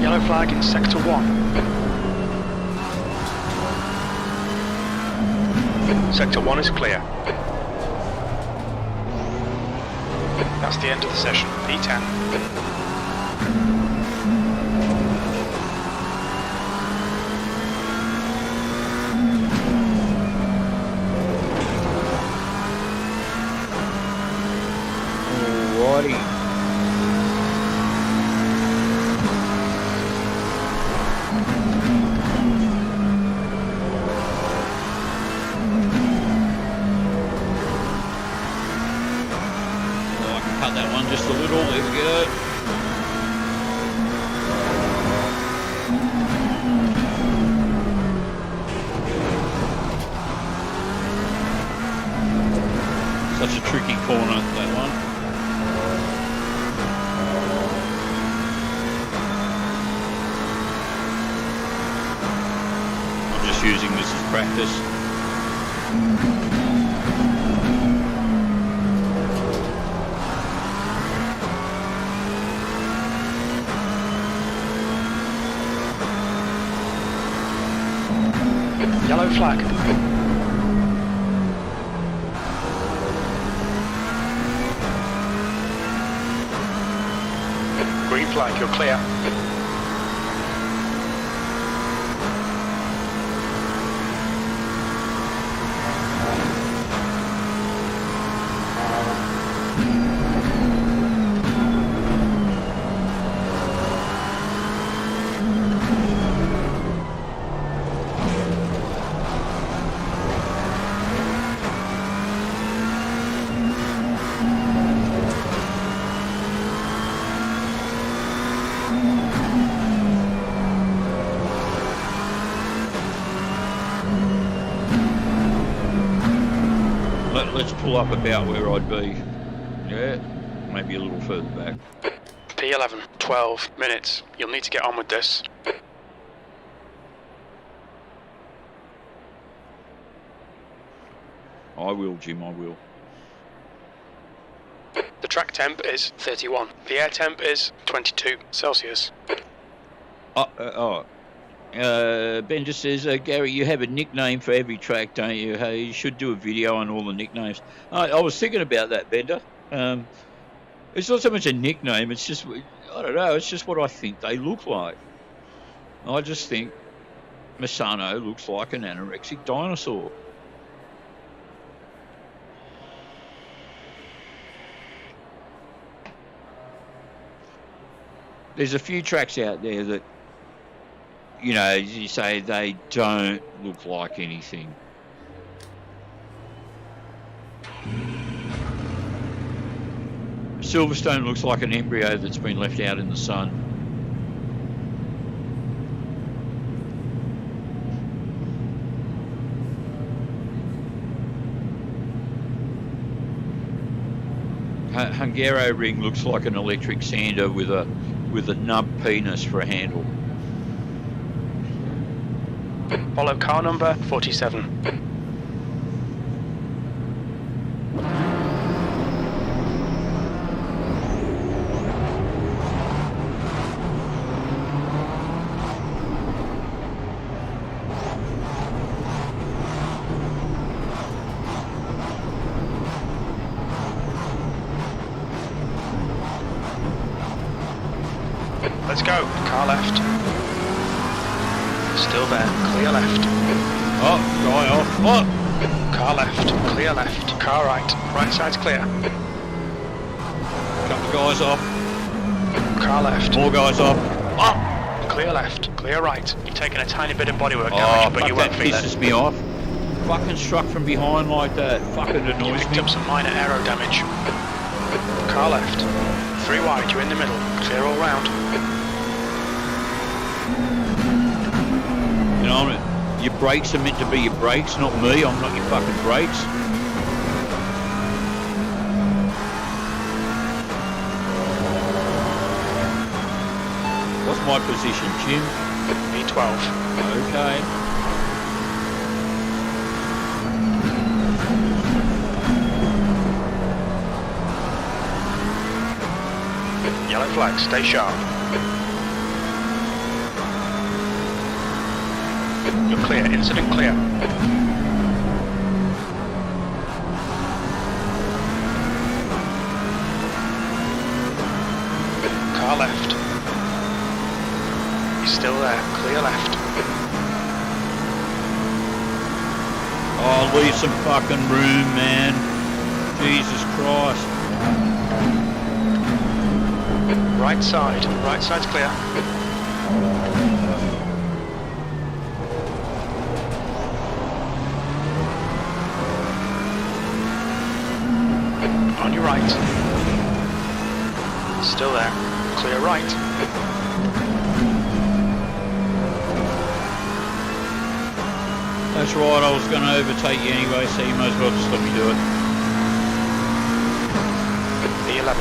Yellow flag in sector 1. Sector 1 is clear. That's the end of the session. P10. Alrighty. That one just a little, there we go. Such a tricky corner, that one. I'm just using this as practice. Yellow flag. Green flag, you're clear. let's pull up about where I'd be. Yeah, maybe a little further back. P11, 12 minutes. You'll need to get on with this. I will, Jim, I will. The track temp is 31. The air temp is 22 Celsius. Bender says, Gary, you have a nickname for every track, don't you? Hey, you should do a video on all the nicknames. I was thinking about that, Bender. It's not so much a nickname, it's just, I don't know, it's just what I think they look like. I just think Misano looks like an anorexic dinosaur. There's a few tracks out there that, you know, you say they don't look like anything. Silverstone looks like an embryo that's been left out in the sun. Hungaro Ring looks like an electric sander with a nub penis for a handle. Follow car number 47. Let's go. Car left. Still there. Clear left. Oh, guy off. Oh! Car left. Clear left. Car right. Right side's clear. Couple of guys off. Car left. More guys off. Oh! Clear left. Clear right. You're taking a tiny bit of bodywork damage, but you won't feel it. That pisses me off. Fucking struck from behind like that. Fucking annoys Picked me. up some minor aero damage. Car left. 3 wide. You're in the middle. Clear all round. You know, your brakes are meant to be your brakes, not me. I'm not your fucking brakes. What's my position, Jim? B12. Okay. Yellow flag. Stay sharp. You're clear. Incident clear. Car left. He's still there. Clear left. Oh, leave some fucking room, man. Jesus Christ. Right side. Right side's clear. On your right. Still there. Clear right. That's right, I was going to overtake you anyway, so you might as well just let me do it. B11.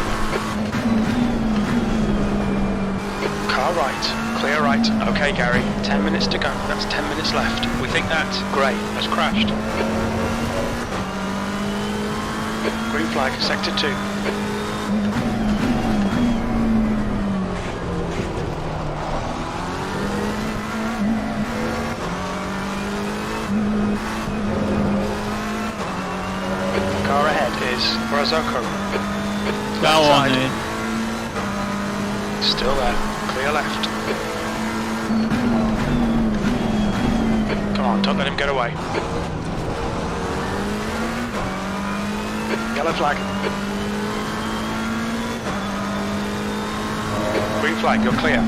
Car right. Clear right. Okay, Gary. 10 minutes to go. That's 10 minutes left. We think that grey has crashed. Green flag, sector 2. Car ahead is Brazoko. Go on then. Still there. Clear left. Come on, don't let him get away. Yellow flag. Green flag, you're clear.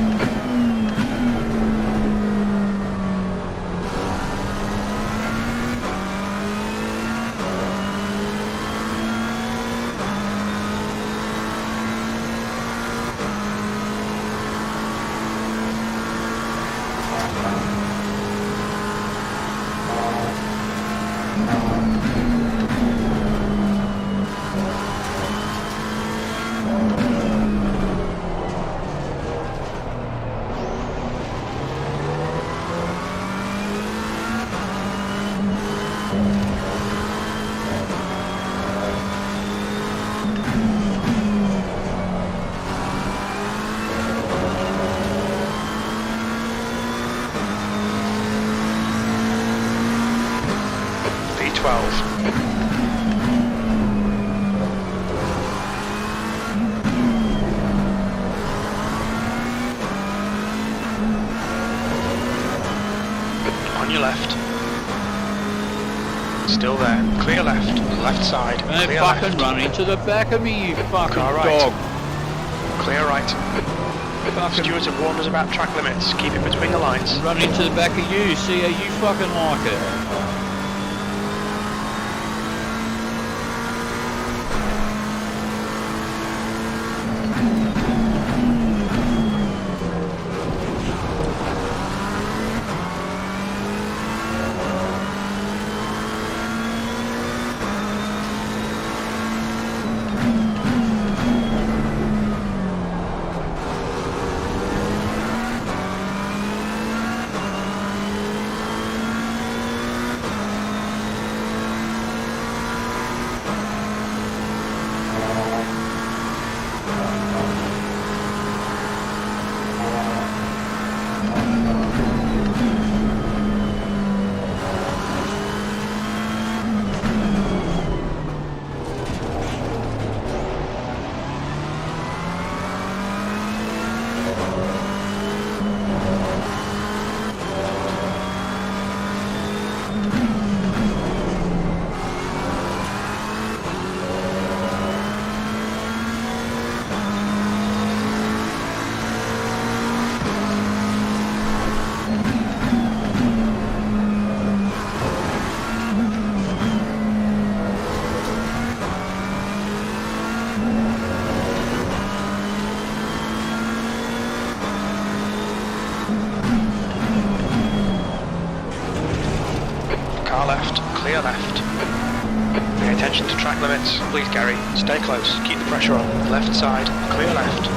left side. Don't Clear fucking left. run into the back of me, you fucking Car right. dog. Clear right. Fucking Stewards have warned us about track limits. Keep it between the lines. run into the back of you, see how you fucking like it. Car left, clear left. Pay attention to track limits. Please, Gary, stay close. Keep the pressure on. Left side, clear left.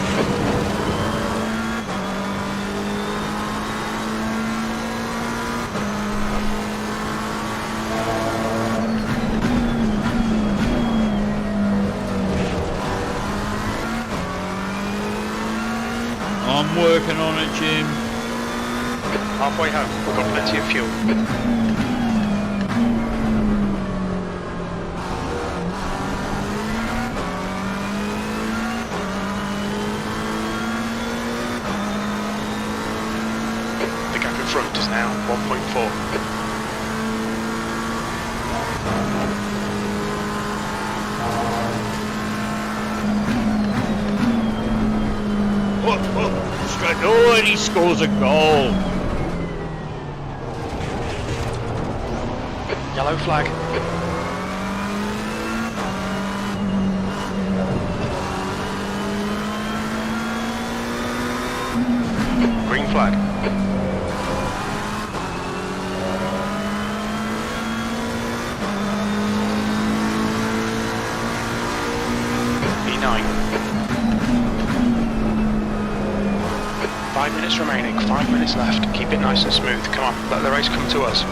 I'm working on it, Jim. Halfway home, we've got plenty of fuel. The gap in front is now 1.4. Straight. Oh, and he scores a goal. Yellow flag. Green flag. E9. 5 minutes remaining, 5 minutes left. Keep it nice and smooth. Come on, let the race come to us.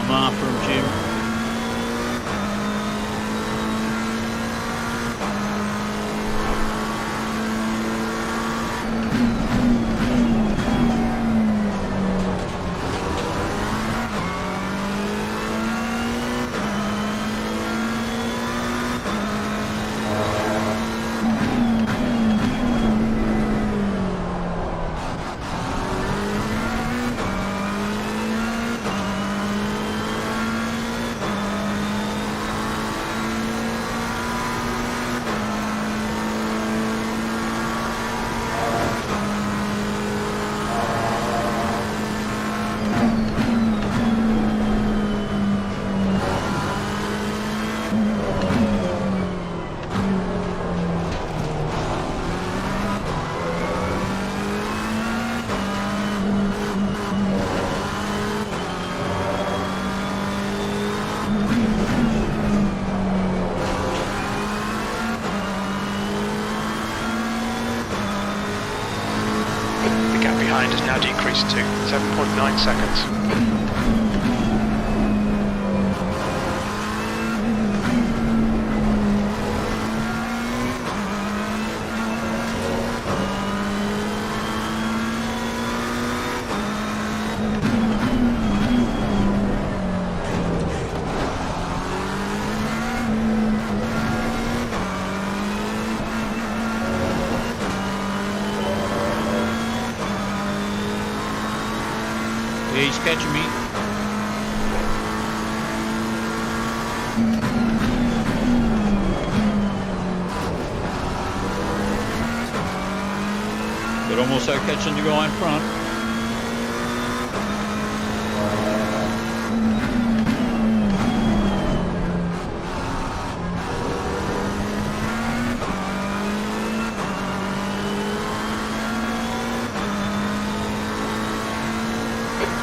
I'm after him, Jim. Behind has now decreased to 7.9 seconds. catching me. But I'm also catching the guy in front.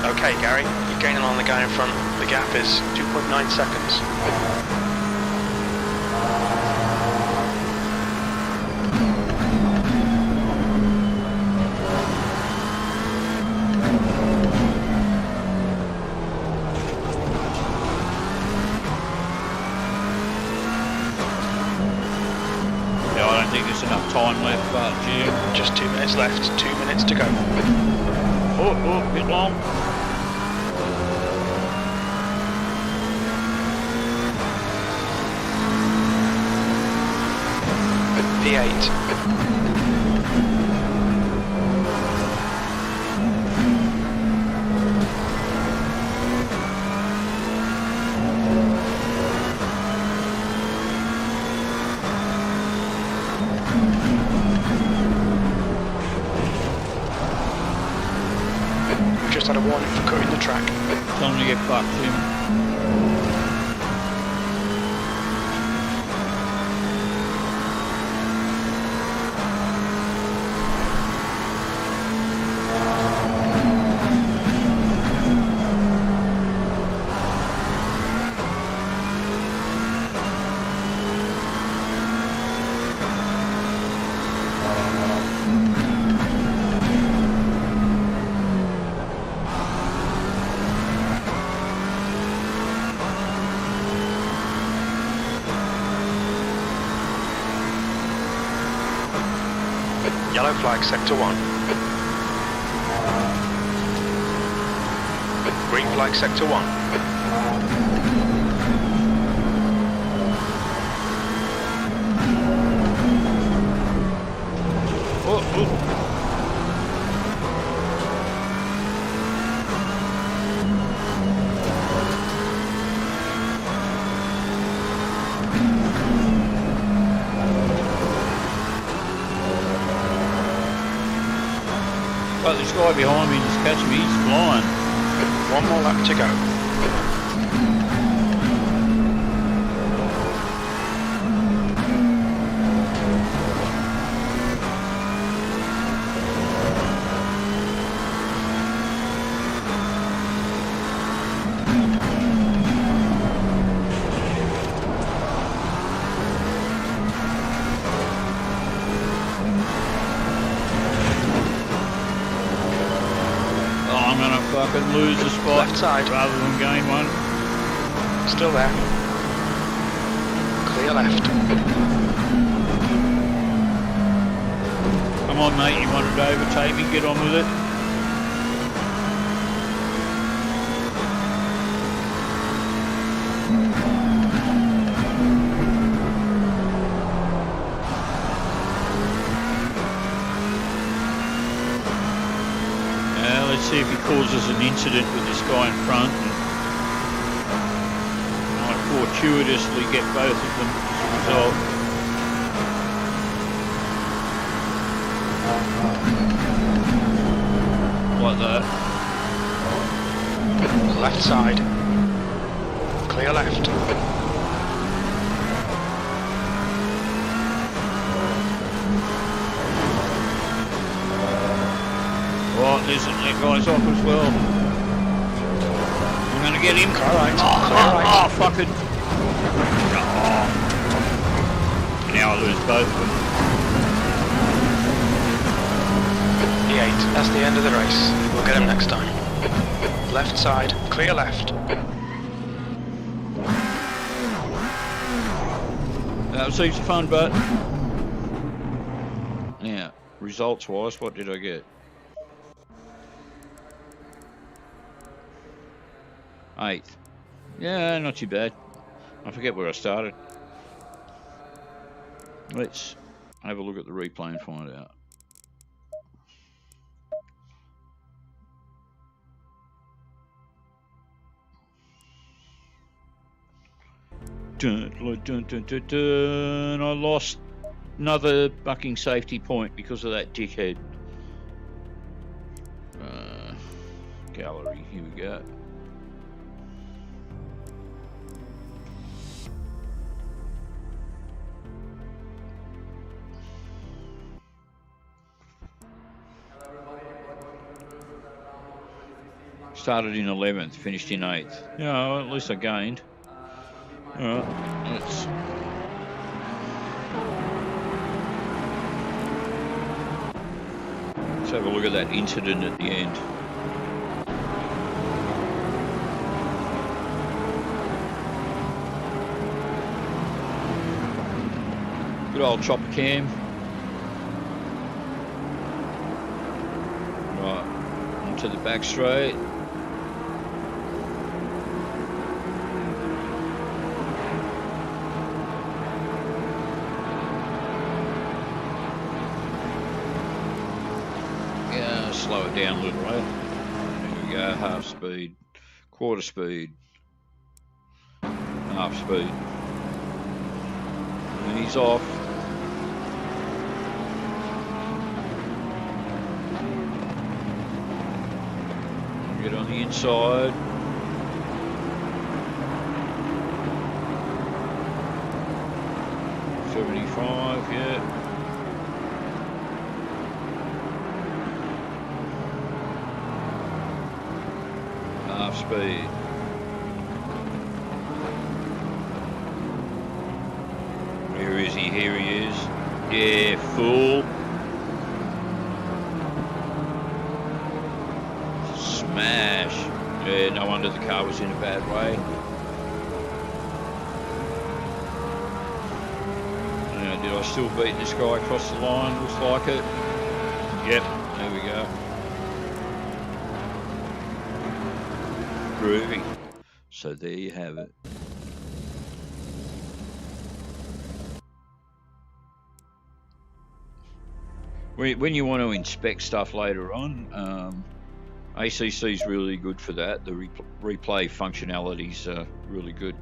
Okay, Gary, you're gaining on the guy in front. The gap is 2.9 seconds. Yeah, I don't think there's enough time left, but Jim. Just 2 minutes left, 2 minutes to go. Oh, a bit long. P8. We've just had a warning for cutting the track. Time to get fucked, Jim. Yellow flag, sector 1. Green flag, sector 1. Oh. But this guy behind me just catching me, he's flying. 1 more lap to go. Fucking lose the spot Left side rather than gain one. Still there. Clear left. Come on, mate, you wanted to overtake me, get on with it. Let's see if he causes an incident with this guy in front and might fortuitously get both of them as a result. Like that. Left side. Clear left. Right, listen, that guy's off as well. I'm going to get him. Car right. Oh, fucking. Oh. Now I lose both of them. P8, that's the end of the race. We'll get him next time. Left side, clear left. That was heaps of fun, but. Now, results wise, what did I get? 8th. Yeah, not too bad. I forget where I started. Let's have a look at the replay and find out. And I lost another bucking safety point because of that dickhead. Gallery, here we go. Started in 11th, finished in 8th. Yeah, well, at least I gained. Alright, let's have a look at that incident at the end. Good old chopper cam. Right, onto the back straight. Slow it down a little, right? There we go, half speed, quarter speed, half speed. And he's off. Get on the inside. .75, yeah. Speed. Where is he? Here he is. Yeah, full. Smash. Yeah, no wonder the car was in a bad way. Now, did I still beat this guy across the line? Looks like it. Yep, there we go. Groovy. So there you have it. When you want to inspect stuff later on, ACC is really good for that. The replay functionalities are really good.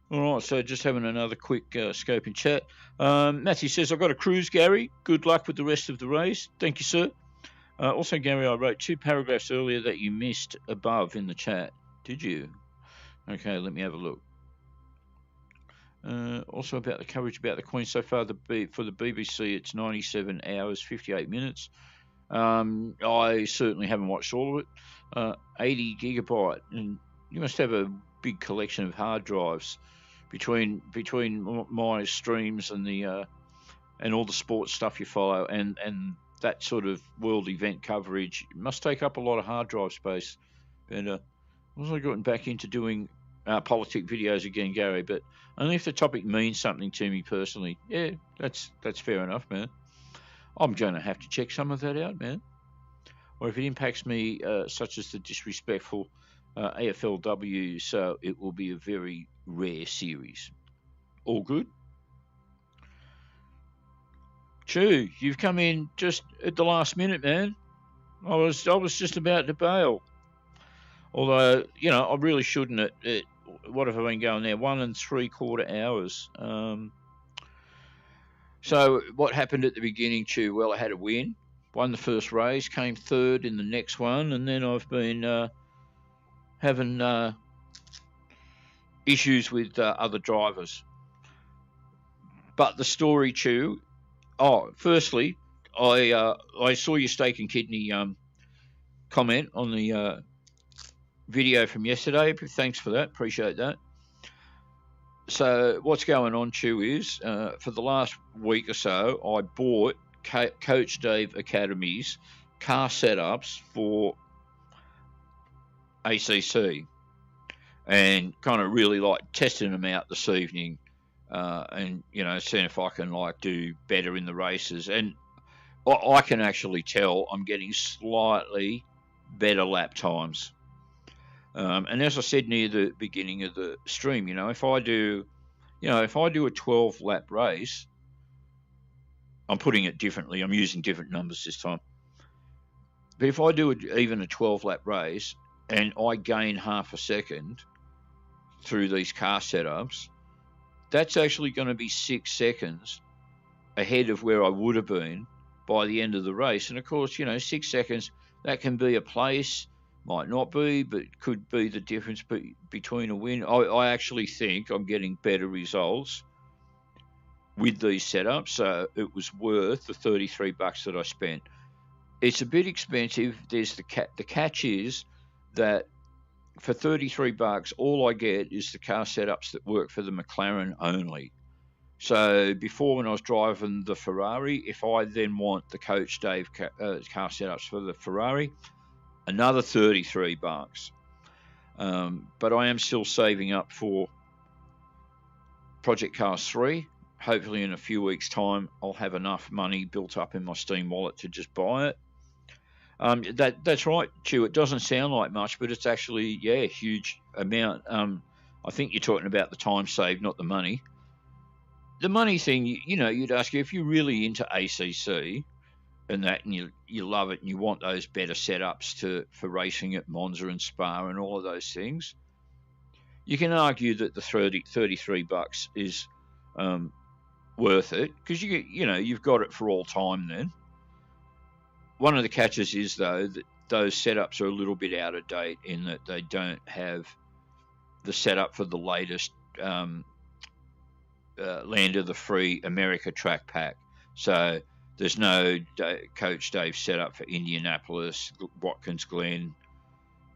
All right, so just having another quick scope and chat. Matthew says, I've got a cruise, Gary. Good luck with the rest of the race. Thank you, sir. Also, Gary, I wrote 2 paragraphs earlier that you missed above in the chat. Did you? Okay, let me have a look. Also about the coverage about the Queen so far, for the BBC, it's 97 hours, 58 minutes. I certainly haven't watched all of it. 80 gigabyte, and you must have a big collection of hard drives between my streams and the and all the sports stuff you follow and that sort of world event coverage. It must take up a lot of hard drive space. And I've also gotten back into doing politic videos again, Gary, but only if the topic means something to me personally. Yeah, that's fair enough, man. I'm going to have to check some of that out, man. Or if it impacts me, such as the disrespectful AFLW, so it will be a very rare series. All good? Chew, you've come in just at the last minute, man. I was just about to bail. Although, you know, I really shouldn't. What have I been going there? 1 3/4 hours. So what happened at the beginning, Chew? Well, I had a win. Won the first race, came third in the next one, and then I've been having issues with other drivers. But the story, Chew... Oh, firstly, I saw your steak and kidney comment on the video from yesterday. Thanks for that. Appreciate that. So what's going on, Chew, is for the last week or so, I bought Coach Dave Academy's car setups for ACC and kind of really like testing them out this evening. And, you know, seeing if I can, like, do better in the races. And I can actually tell I'm getting slightly better lap times. And as I said near the beginning of the stream, you know, if I do a 12-lap race, I'm putting it differently. I'm using different numbers this time. But if I do even a 12-lap race and I gain half a second, through these car setups, that's actually going to be 6 seconds ahead of where I would have been by the end of the race. And of course, 6 seconds, that can be a place, might not be, but could be the difference between a win. I actually think I'm getting better results with these setups, so it was worth the $33 that I spent. It's a bit expensive. There's the catch is that for $33, all I get is the car setups that work for the McLaren only. So before, when I was driving the Ferrari, if I then want the Coach Dave car setups for the Ferrari, another $33. But I am still saving up for Project Cars 3. Hopefully in a few weeks' time, I'll have enough money built up in my Steam wallet to just buy it. That's right, Stu. It doesn't sound like much, but it's actually, a huge amount. I think you're talking about the time saved, not the money. The money thing, you'd ask you if you're really into ACC and that, and you love it and you want those better setups for racing at Monza and Spa and all of those things. You can argue that the $33 is worth it because you've got it for all time then. One of the catches is, though, that those setups are a little bit out of date in that they don't have the setup for the latest Land of the Free America track pack. So there's no Coach Dave setup for Indianapolis, Watkins Glen.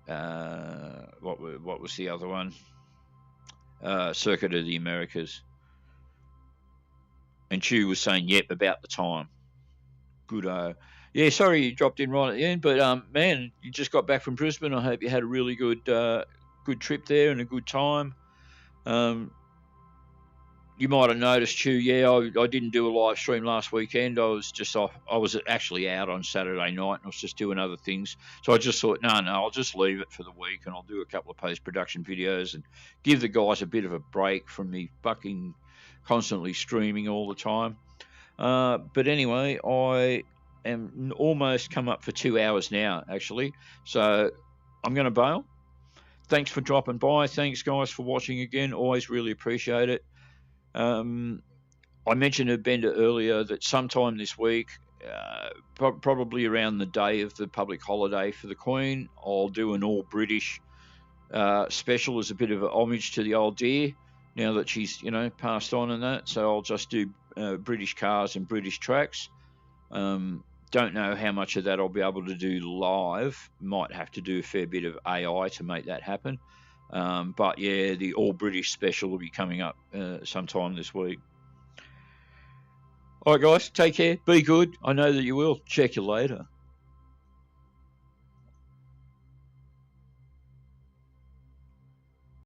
What was the other one? Circuit of the Americas. And Chu was saying, yep, about the time. Good. Yeah, sorry you dropped in right at the end, but man, you just got back from Brisbane. I hope you had a really good trip there and a good time. You might have noticed, Chu, I didn't do a live stream last weekend. I was actually out on Saturday night and I was just doing other things. So I just thought, no, I'll just leave it for the week and I'll do a couple of post-production videos and give the guys a bit of a break from me fucking constantly streaming all the time. But anyway, I am almost come up for 2 hours now, actually. So I'm going to bail. Thanks for dropping by. Thanks, guys, for watching again. Always really appreciate it. I mentioned to Bender earlier that sometime this week, probably around the day of the public holiday for the Queen, I'll do an all-British special as a bit of a homage to the old dear, now that she's, passed on and that. So I'll just do British cars and British tracks. Don't know how much of that I'll be able to do live. Might have to do a fair bit of AI to make that happen. But yeah, the all British special will be coming up sometime this week. All right, guys, take care. Be good. I know that you will. Check you later.